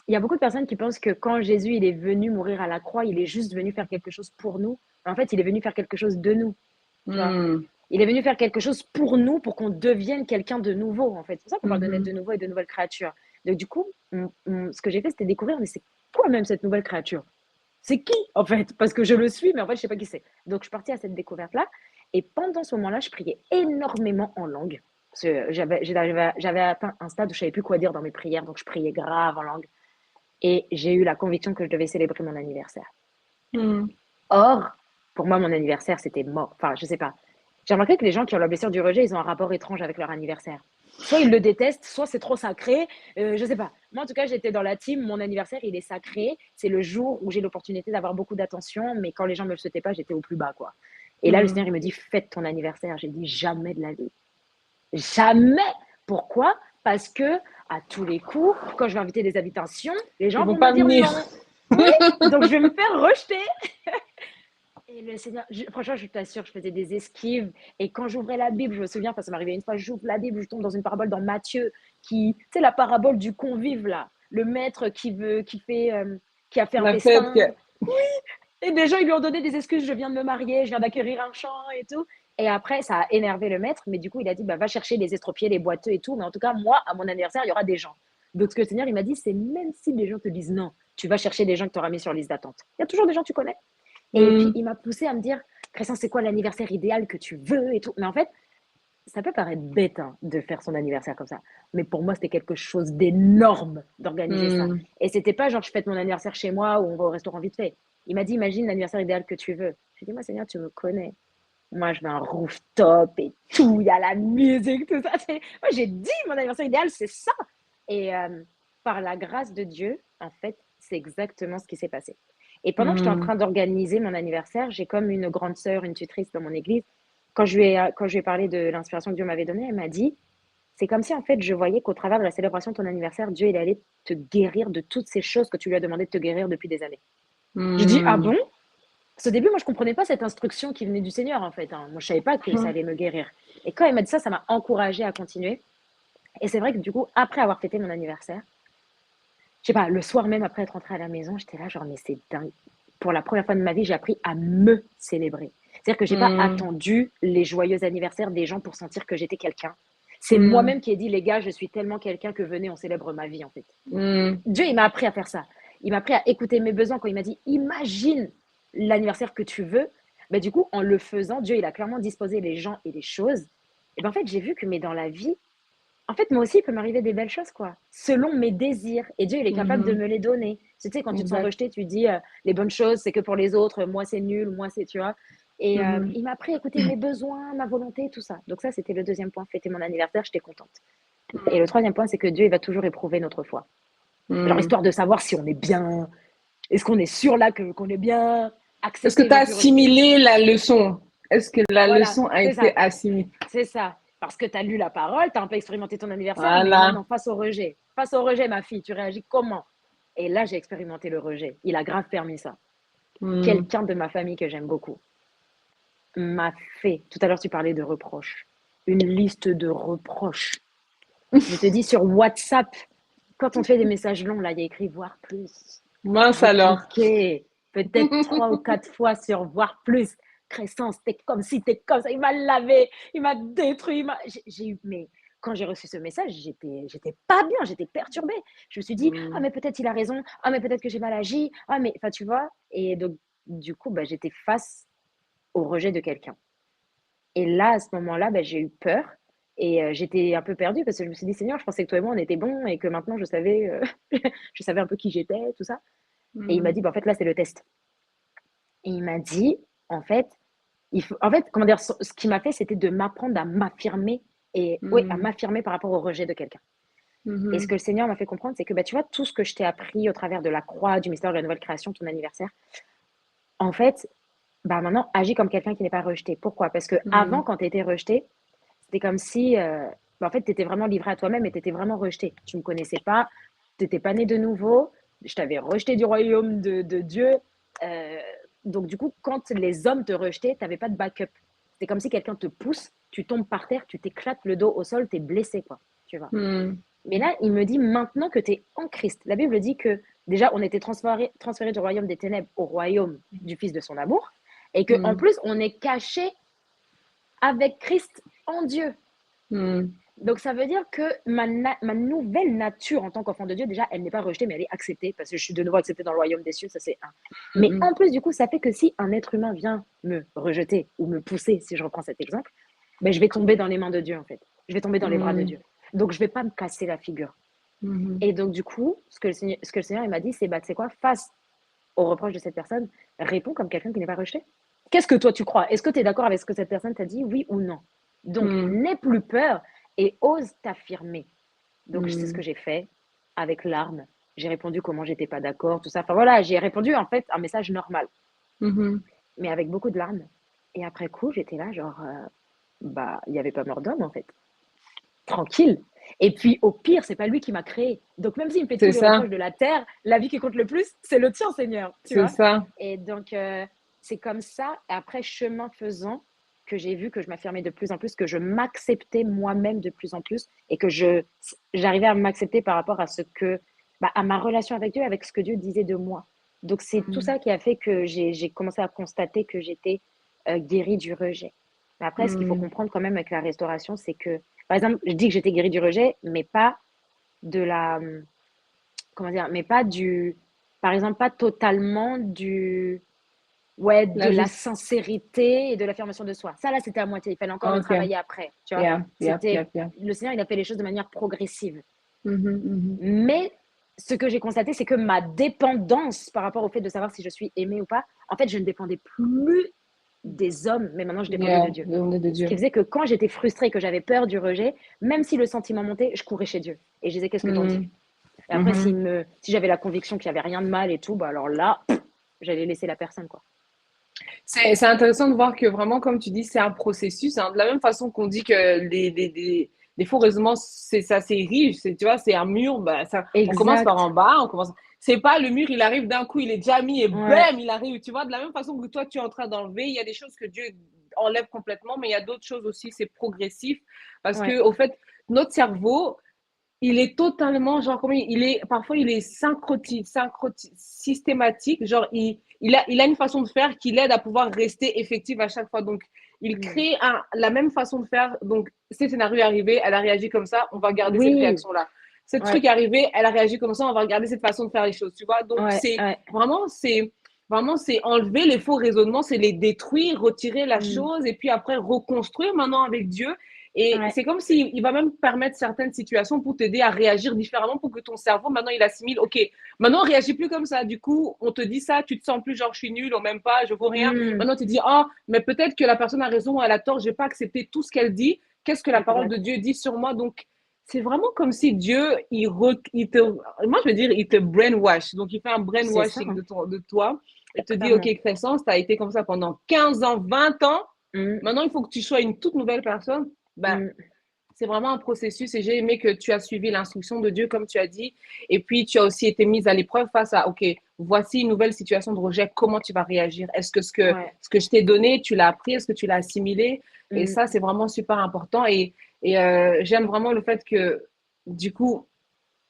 il y a beaucoup de personnes qui pensent que quand Jésus il est venu mourir à la croix, il est juste venu faire quelque chose pour nous. En fait, il est venu faire quelque chose de nous, tu vois. Mm. Il est venu faire quelque chose pour nous, pour qu'on devienne quelqu'un de nouveau, en fait. C'est pour ça qu'on parle de naître Mhm. de nouveau et de nouvelles créatures. Donc, du coup, ce que j'ai fait, c'était découvrir, mais c'est quoi même cette nouvelle créature? C'est qui, en fait? Parce que je le suis, mais en fait, je sais pas qui c'est. Donc, je suis partie à cette découverte-là. Et pendant ce moment-là, je priais énormément en langue. Parce que j'avais atteint un stade où je savais plus quoi dire dans mes prières, donc je priais grave en langue. Et j'ai eu la conviction que je devais célébrer mon anniversaire. Mm. Or, pour moi, mon anniversaire, c'était mort. Enfin, je sais pas. J'ai remarqué que les gens qui ont la blessure du rejet, ils ont un rapport étrange avec leur anniversaire. Soit ils le détestent, soit c'est trop sacré. Je sais pas. Moi, en tout cas, j'étais dans la team. Mon anniversaire, il est sacré. C'est le jour où j'ai l'opportunité d'avoir beaucoup d'attention. Mais quand les gens me le souhaitaient pas, j'étais au plus bas, quoi. Et là, le Mm. Seigneur, il me dit, fête ton anniversaire. J'ai dit, jamais de la vie. Jamais. Pourquoi? Parce que, à tous les coups, quand je vais inviter des invitations, les Ils gens vont vont me pas dire venir. non. Oui, donc je vais me faire rejeter. Et le Seigneur, franchement, je t'assure, je faisais des esquives. Et quand j'ouvrais la Bible, je me souviens, ça m'arrivait une fois, j'ouvre la Bible, je tombe dans une parabole dans Matthieu, tu sais, la parabole du convive, là. Le maître qui a fait un La fête. festin. Et des gens, ils lui ont donné des excuses, je viens de me marier, je viens d'acquérir un champ et tout. Et après, ça a énervé le maître, mais du coup, il a dit, bah, va chercher les estropiés, les boiteux et tout. Mais en tout cas, moi, à mon anniversaire, il y aura des gens. Donc, ce que le Seigneur, il m'a dit, c'est même si les gens te disent non, tu vas chercher des gens que tu auras mis sur liste d'attente. Il y a toujours des gens que tu connais. Et puis, Mm. il m'a poussé à me dire, Christian, c'est quoi l'anniversaire idéal que tu veux et tout. Mais en fait, ça peut paraître bête hein, de faire son anniversaire comme ça. Mais pour moi, c'était quelque chose d'énorme d'organiser ça. Mm. Et c'était pas genre, je fête mon anniversaire chez moi ou on va au restaurant vite fait. Il m'a dit, imagine l'anniversaire idéal que tu veux. J'ai dit, moi, Seigneur, tu me connais. Moi, je veux un rooftop et tout. Il y a la musique, tout ça. Moi, j'ai dit, mon anniversaire idéal, c'est ça. Et par la grâce de Dieu, en fait, c'est exactement ce qui s'est passé. Et pendant que j'étais en Mm. train d'organiser mon anniversaire, j'ai comme une grande sœur, une tutrice dans mon église. Quand je lui ai parlé de l'inspiration que Dieu m'avait donnée, elle m'a dit, c'est comme si en fait je voyais qu'au travers de la célébration de ton anniversaire, Dieu il allait te guérir de toutes ces choses que tu lui as demandé de te guérir depuis des années. Je dis, ah Mm. bon? Parce qu'au début, moi, je ne comprenais pas cette instruction qui venait du Seigneur, en fait. Hein. Moi, je ne savais pas que ça allait me guérir. Et quand elle m'a dit ça, ça m'a encouragée à continuer. Et c'est vrai que du coup, après avoir fêté mon anniversaire, je sais pas, le soir même après être rentrée à la maison, j'étais là, genre, mais c'est dingue. Pour la première fois de ma vie, j'ai appris à me célébrer. C'est-à-dire que j'ai pas Mm. attendu les joyeux anniversaires des gens pour sentir que j'étais quelqu'un. C'est Mm. moi-même qui ai dit, les gars, je suis tellement quelqu'un que venez, on célèbre ma vie, en fait. Mm. Dieu, il m'a appris à faire ça. Il m'a appris à écouter mes besoins quand il m'a dit, imagine l'anniversaire que tu veux. Ben, du coup, en le faisant, Dieu, il a clairement disposé les gens et les choses. Et ben, en fait, j'ai vu que mais dans la vie, en fait, moi aussi, il peut m'arriver des belles choses, quoi, selon mes désirs. Et Dieu, il est capable de Mhm. me les donner. Tu sais, quand tu te sens Exact. rejeté, tu dis, les bonnes choses, c'est que pour les autres, moi, c'est nul, moi, c'est, tu vois. Et Mhm. il m'a appris à écouter mes besoins, ma volonté, tout ça. Donc ça, c'était le deuxième point. Fêter mon anniversaire, j'étais contente. Et le troisième point, c'est que Dieu, il va toujours éprouver notre foi. Genre, Mm. histoire de savoir si on est bien, est-ce qu'on est sûr là qu'on est bien, Est-ce que accepter, tu as vaincu, rejeter. assimilé la leçon? Est-ce que la Voilà, leçon a c'est été ça. assimilée? C'est ça. Parce que tu as lu la parole, tu as un peu expérimenté ton anniversaire, mais Voilà. maintenant, face au rejet. Face au rejet, ma fille, tu réagis comment? Et là, j'ai expérimenté le rejet. Il a grave permis ça. Hmm. Quelqu'un de ma famille que j'aime beaucoup m'a fait, tout à l'heure tu parlais de reproches, une liste de reproches. Je te dis sur WhatsApp, quand on fait des messages longs, là, il y a écrit voir plus. Mince J'ai alors. cliqué peut-être 3 ou 4 fois sur voir plus. Crescence, t'es comme si, t'es comme ça. Il m'a lavé, il m'a détruit. J'ai eu, mais quand j'ai reçu ce message, j'étais pas bien, j'étais perturbée. Je me suis dit, ah, Hmm. mais peut-être il a raison. Ah, mais peut-être que j'ai mal agi. Ah, mais, enfin, tu vois. Et donc, du coup, bah, j'étais face au rejet de quelqu'un. Et là, à ce moment-là, bah, j'ai eu peur. Et j'étais un peu perdue parce que je me suis dit, Seigneur, je pensais que toi et moi, on était bons et que maintenant, je savais un peu qui j'étais, tout ça. Et il m'a Hmm. dit, bah, en fait, là, c'est le test. Et il m'a dit, en fait, en fait, comment dire, ce qu'il m'a fait, c'était de m'apprendre à m'affirmer et, oui, à Hmm. m'affirmer par rapport au rejet de quelqu'un. Et ce Hmm. que le Seigneur m'a fait comprendre, c'est que, bah, tu vois, tout ce que je t'ai appris au travers de la croix, du mystère de la nouvelle création, ton anniversaire, en fait, bah, maintenant, agis comme quelqu'un qui n'est pas rejeté. Pourquoi? Parce que avant, Hmm. quand tu étais rejeté, c'était comme si, bah, en fait, tu étais vraiment livré à toi-même et tu étais vraiment rejeté. Tu ne me connaissais pas, tu n'étais pas né de nouveau, je t'avais rejeté du royaume de Dieu. Euh, donc, du coup, quand les hommes te rejetaient, tu n'avais pas de backup. C'est comme si quelqu'un te pousse, tu tombes par terre, tu t'éclates le dos au sol, tu es blessé, quoi. Tu vois. Hmm. Mais là, il me dit maintenant que tu es en Christ. La Bible dit que déjà, on était transféré du royaume des ténèbres au royaume du Fils de son amour. Et qu'en Hmm. plus, on est caché avec Christ en Dieu. Hmm. Donc, ça veut dire que ma nouvelle nature en tant qu'enfant de Dieu, déjà, elle n'est pas rejetée, mais elle est acceptée, parce que je suis de nouveau acceptée dans le royaume des cieux, ça c'est un. Mais Hmm. en plus, du coup, ça fait que si un être humain vient me rejeter ou me pousser, si je reprends cet exemple, ben, je vais tomber dans les mains de Dieu, en fait. Je vais tomber dans les bras de Hmm. Dieu. Donc, je ne vais pas me casser la figure. Hmm. Et donc, du coup, ce que le Seigneur il m'a dit, c'est, bah, tu sais quoi, face aux reproches de cette personne, réponds comme quelqu'un qui n'est pas rejeté. Qu'est-ce que toi tu crois? Est-ce que tu es d'accord avec ce que cette personne t'a dit, oui ou non? Donc, Hmm. n'aie plus peur et ose t'affirmer. Donc, c'est ce que Hmm. j'ai fait avec larmes. J'ai répondu comment j'étais pas d'accord, tout ça. Enfin voilà, j'ai répondu en fait un message normal, Hmm. mais avec beaucoup de larmes. Et après coup, j'étais là, genre, bah, il n'y avait pas mort d'homme en fait. Tranquille. Et puis, au pire, c'est pas lui qui m'a créé. Donc, même s'il me fait tous C'est les ça. reproches de la terre, la vie qui compte le plus, c'est le tien, Seigneur. Tu C'est vois? ça. Et donc, c'est comme ça, après, chemin faisant, que j'ai vu que je m'affirmais de plus en plus, que je m'acceptais moi-même de plus en plus et que j'arrivais à m'accepter par rapport à ce que, bah, à ma relation avec Dieu, avec ce que Dieu disait de moi. Donc, c'est tout Hmm. ça qui a fait que j'ai commencé à constater que j'étais guérie du rejet. Mais après, ce qu'il faut Hmm. comprendre quand même avec la restauration, c'est que, par exemple, je dis que j'étais guérie du rejet, mais pas de la, comment dire, mais pas du, par exemple, pas totalement du, ouais, de La la juste. sincérité et de l'affirmation de soi. Ça, là, c'était à moitié. Il fallait encore le Ok. travailler après, tu vois. Yeah. Yeah. Yeah. C'était, Yeah. le Seigneur, il a fait les choses de manière progressive. Mhm. Mhm. Mais ce que j'ai constaté, c'est que ma dépendance par rapport au fait de savoir si je suis aimée ou pas, en fait, je ne dépendais plus des hommes, mais maintenant, je dépendais de Yeah. Dieu. Le nom de Ce qui Dieu. faisait que quand j'étais frustrée, que j'avais peur du rejet, même si le sentiment montait, je courais chez Dieu. Et je disais, qu'est-ce que t'en dis? Hmm. Et après, Mhm. si j'avais la conviction qu'il n'y avait rien de mal et tout, bah alors là, j'allais laisser la personne, quoi. C'est intéressant de voir que vraiment, comme tu dis, c'est un processus, hein. De la même façon qu'on dit que les faux raisonnements, c'est ça, c'est riche, tu vois, c'est un mur, bah, ça, on commence par en Exact. bas, on commence. C'est pas le mur, il arrive d'un coup, il est déjà mis et Ouais. bam, il arrive. Tu vois, de la même façon que toi, tu es en train d'enlever, il y a des choses que Dieu enlève complètement, mais il y a d'autres choses aussi, c'est progressif. Parce Ouais. que, au fait, notre cerveau, il est totalement, genre, comment il est, parfois il est systématique, genre, il a une façon de faire qui l'aide à pouvoir rester effectif à chaque fois. Donc, il Mm. crée la même façon de faire. Donc, ce scénario est arrivé, elle a réagi comme ça, on va garder cette Oui. réaction-là. Ce truc Ouais. est arrivé, elle a réagi comme ça, on va regarder cette façon de faire les choses, tu vois. Donc, Ouais. Ouais. c'est enlever les faux raisonnements, c'est les détruire, retirer la Mm. chose et puis après reconstruire maintenant avec Dieu. Et Ouais. c'est comme s'il va même permettre certaines situations pour t'aider à réagir différemment pour que ton cerveau, maintenant, il assimile, OK, maintenant, on ne réagit plus comme ça. Du coup, on te dit ça, tu te sens plus genre, je suis nul, on m'aime pas, je vaux rien. Mm. Maintenant, tu te dis, ah, mais peut-être que la personne a raison, elle a tort, je n'ai pas accepté tout ce qu'elle dit. Qu'est-ce que la parole de Exact. Dieu dit sur moi? Donc, c'est vraiment comme si Dieu, moi, je veux dire, il te brainwash. Donc, il fait un C'est ça, brainwashing hein. de toi. Il te dit, OK, Clairement. Crescence, tu as été comme ça pendant 15 ans, 20 ans. Mm, Maintenant, il faut que tu sois une toute nouvelle personne. Ben, mm, c'est vraiment un processus et j'ai aimé que tu as suivi l'instruction de Dieu, comme tu as dit. Et puis, tu as aussi été mise à l'épreuve face à, OK, voici une nouvelle situation de rejet. Comment tu vas réagir? Est-ce que ouais. ce que je t'ai donné, tu l'as appris? Est-ce que tu l'as assimilé? Et Mm, ça, c'est vraiment super important. J'aime vraiment le fait que, du coup,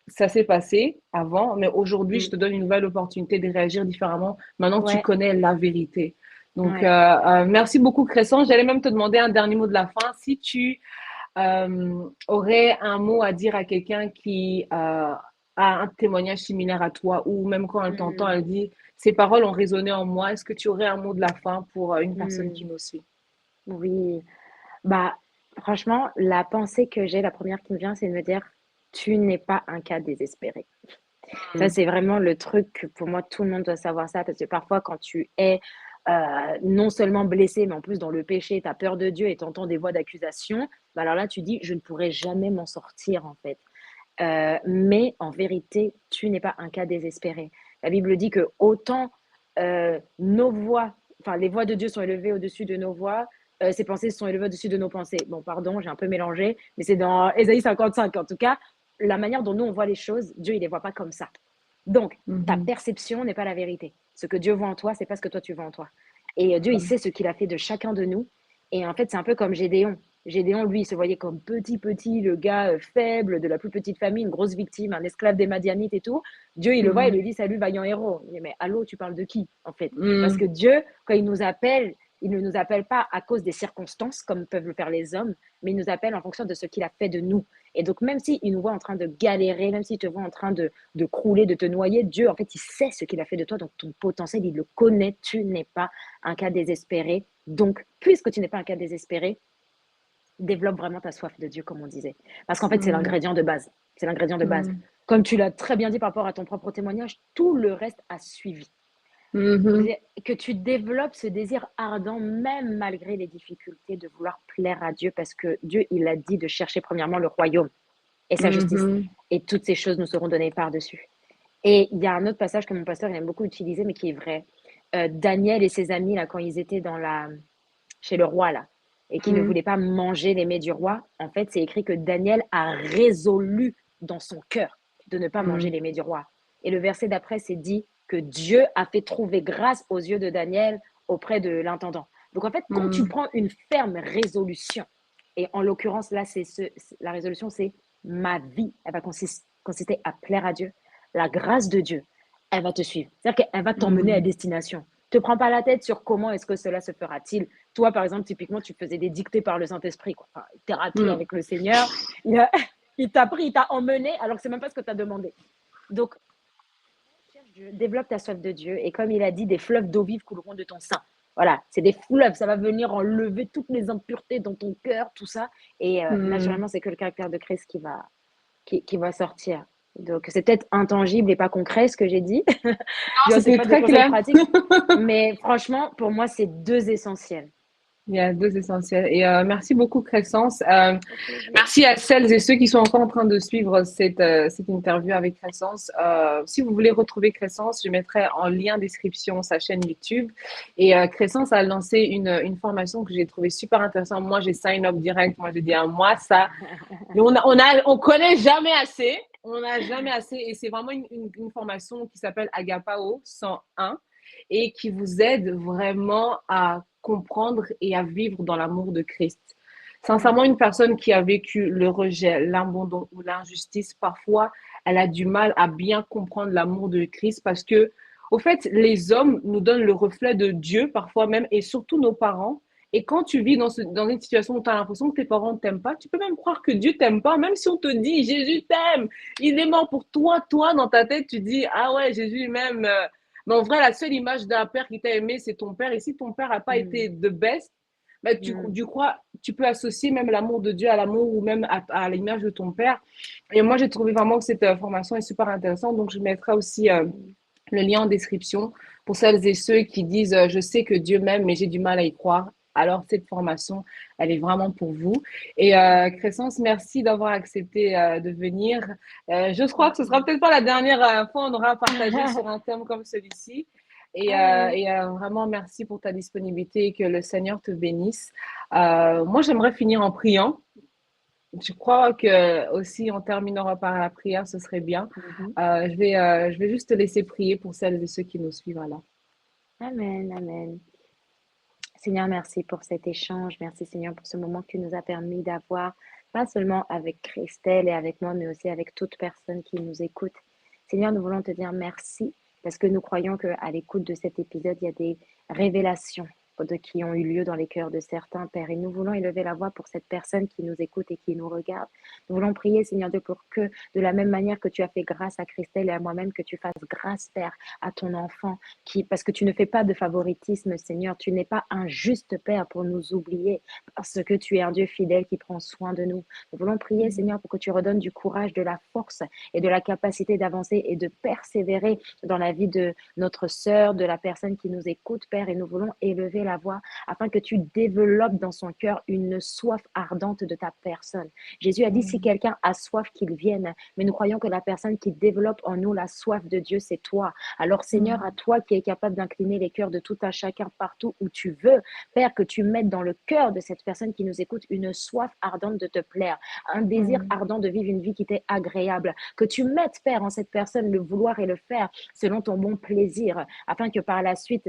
ça s'est passé avant, mais aujourd'hui, je mm, te donne une nouvelle opportunité de réagir différemment. Maintenant que tu ouais, connais la vérité. Donc, ouais. merci beaucoup, Crescent. J'allais même te demander un dernier mot de la fin. Si tu aurais un mot à dire à quelqu'un qui a un témoignage similaire à toi, ou même quand elle t'entend, Mm, elle dit, ces paroles ont résonné en moi. Est-ce que tu aurais un mot de la fin pour une personne qui mm. nous suit? Oui. Bah, franchement, la pensée que j'ai, la première qui me vient, c'est de me dire, tu n'es pas un cas désespéré. Ça, Mm, c'est vraiment le truc que pour moi, tout le monde doit savoir ça, parce que parfois, quand tu es non seulement blessé, mais en plus dans le péché, tu as peur de Dieu et tu entends des voix d'accusation, bah alors là, tu dis, je ne pourrai jamais m'en sortir, en fait. Mais en vérité, tu n'es pas un cas désespéré. La Bible dit que autant nos voix, enfin les voix de Dieu sont élevées au-dessus de nos voix, ses pensées sont élevées au-dessus de nos pensées. Bon, pardon, j'ai un peu mélangé, mais c'est dans Ésaïe 55 en tout cas. La manière dont nous on voit les choses, Dieu il les voit pas comme ça. Donc ta mhm, perception n'est pas la vérité. Ce que Dieu voit en toi, c'est pas ce que toi tu vois en toi. Et Dieu il mhm, sait ce qu'il a fait de chacun de nous. Et en fait, c'est un peu comme Gédéon. Gédéon, lui, il se voyait comme petit, le gars faible, de la plus petite famille, une grosse victime, un esclave des Madianites et tout. Dieu, il le voit et mhm, lui dit, salut, vaillant héros. Il dit, mais allô, tu parles de qui, en fait? Parce que mhm, Dieu, quand il nous appelle, il ne nous appelle pas à cause des circonstances, comme peuvent le faire les hommes, mais il nous appelle en fonction de ce qu'il a fait de nous. Et donc, même s'il nous voit en train de galérer, même s'il te voit en train de crouler, de te noyer, Dieu, en fait, il sait ce qu'il a fait de toi. Donc, ton potentiel, il le connaît. Tu n'es pas un cas désespéré. Donc, puisque tu n'es pas un cas désespéré, développe vraiment ta soif de Dieu, comme on disait. Parce qu'en fait, c'est mhm, l'ingrédient de base. C'est l'ingrédient de base. mhm, Comme tu l'as très bien dit par rapport à ton propre témoignage, tout le reste a suivi. mhm, Que tu développes ce désir ardent, même malgré les difficultés, de vouloir plaire à Dieu, parce que Dieu, il a dit de chercher premièrement le royaume et sa justice. mhm, Et toutes ces choses nous seront données par-dessus. Et il y a un autre passage que mon pasteur il aime beaucoup utiliser, mais qui est vrai. Daniel et ses amis, là, quand ils étaient chez le roi, là, et qui ne mhm, voulait pas manger les mets du roi, en fait, c'est écrit que Daniel a résolu dans son cœur de ne pas manger mhm, les mets du roi. Et le verset d'après, c'est dit que Dieu a fait trouver grâce aux yeux de Daniel auprès de l'intendant. Donc, en fait, quand tu mhm, prends une ferme résolution, et en l'occurrence, là, la résolution, c'est ma vie, elle va consister à plaire à Dieu. La grâce de Dieu, elle va te suivre. C'est-à-dire qu'elle va t'emmener à mhm, destination. Ne te prends pas la tête sur comment est-ce que cela se fera-t-il. Toi, par exemple, typiquement, tu faisais des dictées par le Saint-Esprit, quoi. Enfin, thérapie mhm. avec le Seigneur. Il t'a pris, il t'a emmené, alors que c'est même pas ce que tu as demandé. Donc, développe ta soif de Dieu. Et comme il a dit, des fleuves d'eau vive couleront de ton sein. Voilà, c'est des fleuves, ça va venir enlever toutes les impuretés dans ton cœur, tout ça. Et Mhm. naturellement, c'est que le caractère de Christ qui va sortir. Donc, c'est peut-être intangible et pas concret ce que j'ai dit. Non, C'est c'était pas des très conseils clair. pratiques. Mais franchement, pour moi, c'est deux essentiels. Il y a deux essentiels. Et merci beaucoup, Crescence. Au plaisir. Merci à celles et ceux qui sont encore en train de suivre cette interview avec Crescence. Si vous voulez retrouver Crescence, je mettrai en lien description sa chaîne YouTube. Et Crescence a lancé une formation que j'ai trouvée super intéressante. Moi, j'ai sign up direct. Moi, j'ai dit à moi, ça. Et on connaît jamais assez. On n'a jamais assez. Et c'est vraiment une formation qui s'appelle Agapao 101 et qui vous aide vraiment à comprendre et à vivre dans l'amour de Christ. Mm, Sincèrement, une personne qui a vécu le rejet, l'abandon ou l'injustice, parfois, elle a du mal à bien comprendre l'amour de Christ parce que, au fait, les hommes nous donnent le reflet de Dieu, parfois même, et surtout nos parents. Et quand tu vis dans une situation où tu as l'impression que tes parents ne t'aiment pas, tu peux même croire que Dieu t'aime pas, même si on te dit Jésus t'aime, il est mort pour toi, toi, dans ta tête, tu dis ah ouais, Jésus m'aime. Mais en vrai, la seule image d'un père qui t'a aimé, c'est ton père. Et si ton père n'a pas mm, été the best, ben, mm, tu peux associer même l'amour de Dieu à l'amour ou même à l'image de ton père. Et moi, j'ai trouvé vraiment que cette formation est super intéressante. Donc, je mettrai aussi mm. le lien en description pour celles et ceux qui disent je sais que Dieu m'aime, mais j'ai du mal à y croire. Alors, cette formation, elle est vraiment pour vous. Et Mm. Crescence, merci d'avoir accepté de venir. Je crois que ce sera Mm. peut-être pas la dernière fois qu'on aura partagé sur un thème comme celui-ci. Amen. Vraiment, merci pour ta disponibilité et que le Seigneur te bénisse. Moi, j'aimerais finir en priant. Je crois que aussi on terminera par la prière, ce serait bien. Mhm. Je vais juste te laisser prier pour celles et ceux qui nous suivent là. Amen, amen. Seigneur, merci pour cet échange. Merci, Seigneur, pour ce moment que tu nous as permis d'avoir, pas seulement avec Christelle et avec moi, mais aussi avec toute personne qui nous écoute. Seigneur, nous voulons te dire merci parce que nous croyons qu'à l'écoute de cet épisode, il y a des révélations qui ont eu lieu dans les cœurs de certains, Père. Et nous voulons élever la voix pour cette personne qui nous écoute et qui nous regarde. Nous voulons prier, Seigneur Dieu, pour que de la même manière que tu as fait grâce à Christelle et à moi-même, que tu fasses grâce, Père, à ton enfant parce que tu ne fais pas de favoritisme, Seigneur. Tu n'es pas un juste Père pour nous oublier, parce que tu es un Dieu fidèle qui prend soin de nous. Nous voulons prier, Seigneur, pour que tu redonnes du courage, de la force et de la capacité d'avancer et de persévérer dans la vie de notre sœur, de la personne qui nous écoute, Père. Et nous voulons élever la voix afin que tu développes dans son cœur une soif ardente de ta personne. Jésus a dit, si quelqu'un a soif, qu'il vienne. Mais nous croyons que la personne qui développe en nous la soif de Dieu, c'est toi. Alors, Seigneur, à toi qui es capable d'incliner les cœurs de tout un chacun partout où tu veux, Père, que tu mettes dans le cœur de cette personne qui nous écoute une soif ardente de te plaire, un désir ardent de vivre une vie qui t'est agréable, que tu mettes, Père, en cette personne le vouloir et le faire selon ton bon plaisir, afin que par la suite,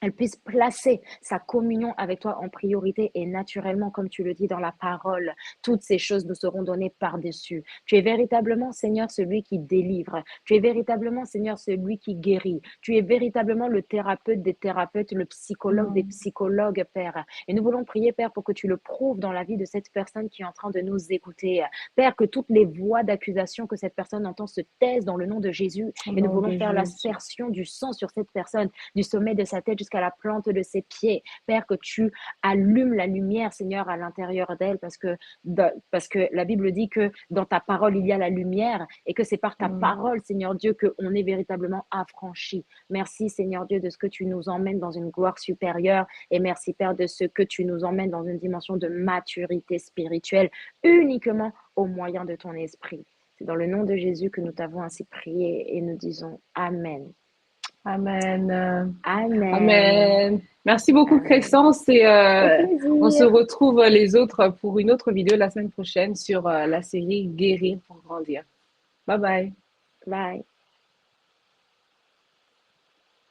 elle puisse placer sa communion avec toi en priorité et naturellement, comme tu le dis dans la parole, toutes ces choses nous seront données par-dessus. Tu es véritablement, Seigneur, celui qui délivre. Tu es véritablement, Seigneur, celui qui guérit. Tu es véritablement le thérapeute des thérapeutes, le psychologue des psychologues, Père. Et nous voulons prier, Père, pour que tu le prouves dans la vie de cette personne qui est en train de nous écouter. Père, que toutes les voix d'accusation que cette personne entend se taisent dans le nom de Jésus. Et nous voulons faire l'aspersion du sang sur cette personne, du sommet de sa tête jusqu'à la plante de ses pieds. Père, que tu allumes la lumière, Seigneur, à l'intérieur d'elle, parce que la Bible dit que dans ta parole, il y a la lumière et que c'est par ta parole, Seigneur Dieu, qu'on est véritablement affranchi. Merci, Seigneur Dieu, de ce que tu nous emmènes dans une gloire supérieure et merci, Père, de ce que tu nous emmènes dans une dimension de maturité spirituelle uniquement au moyen de ton esprit. C'est dans le nom de Jésus que nous t'avons ainsi prié et nous disons Amen. Amen. Amen. Amen. Merci beaucoup, Amen. Crescence. Et Au on se plaisir. retrouve les autres pour une autre vidéo la semaine prochaine sur la série Guérir pour grandir. Bye bye. Bye.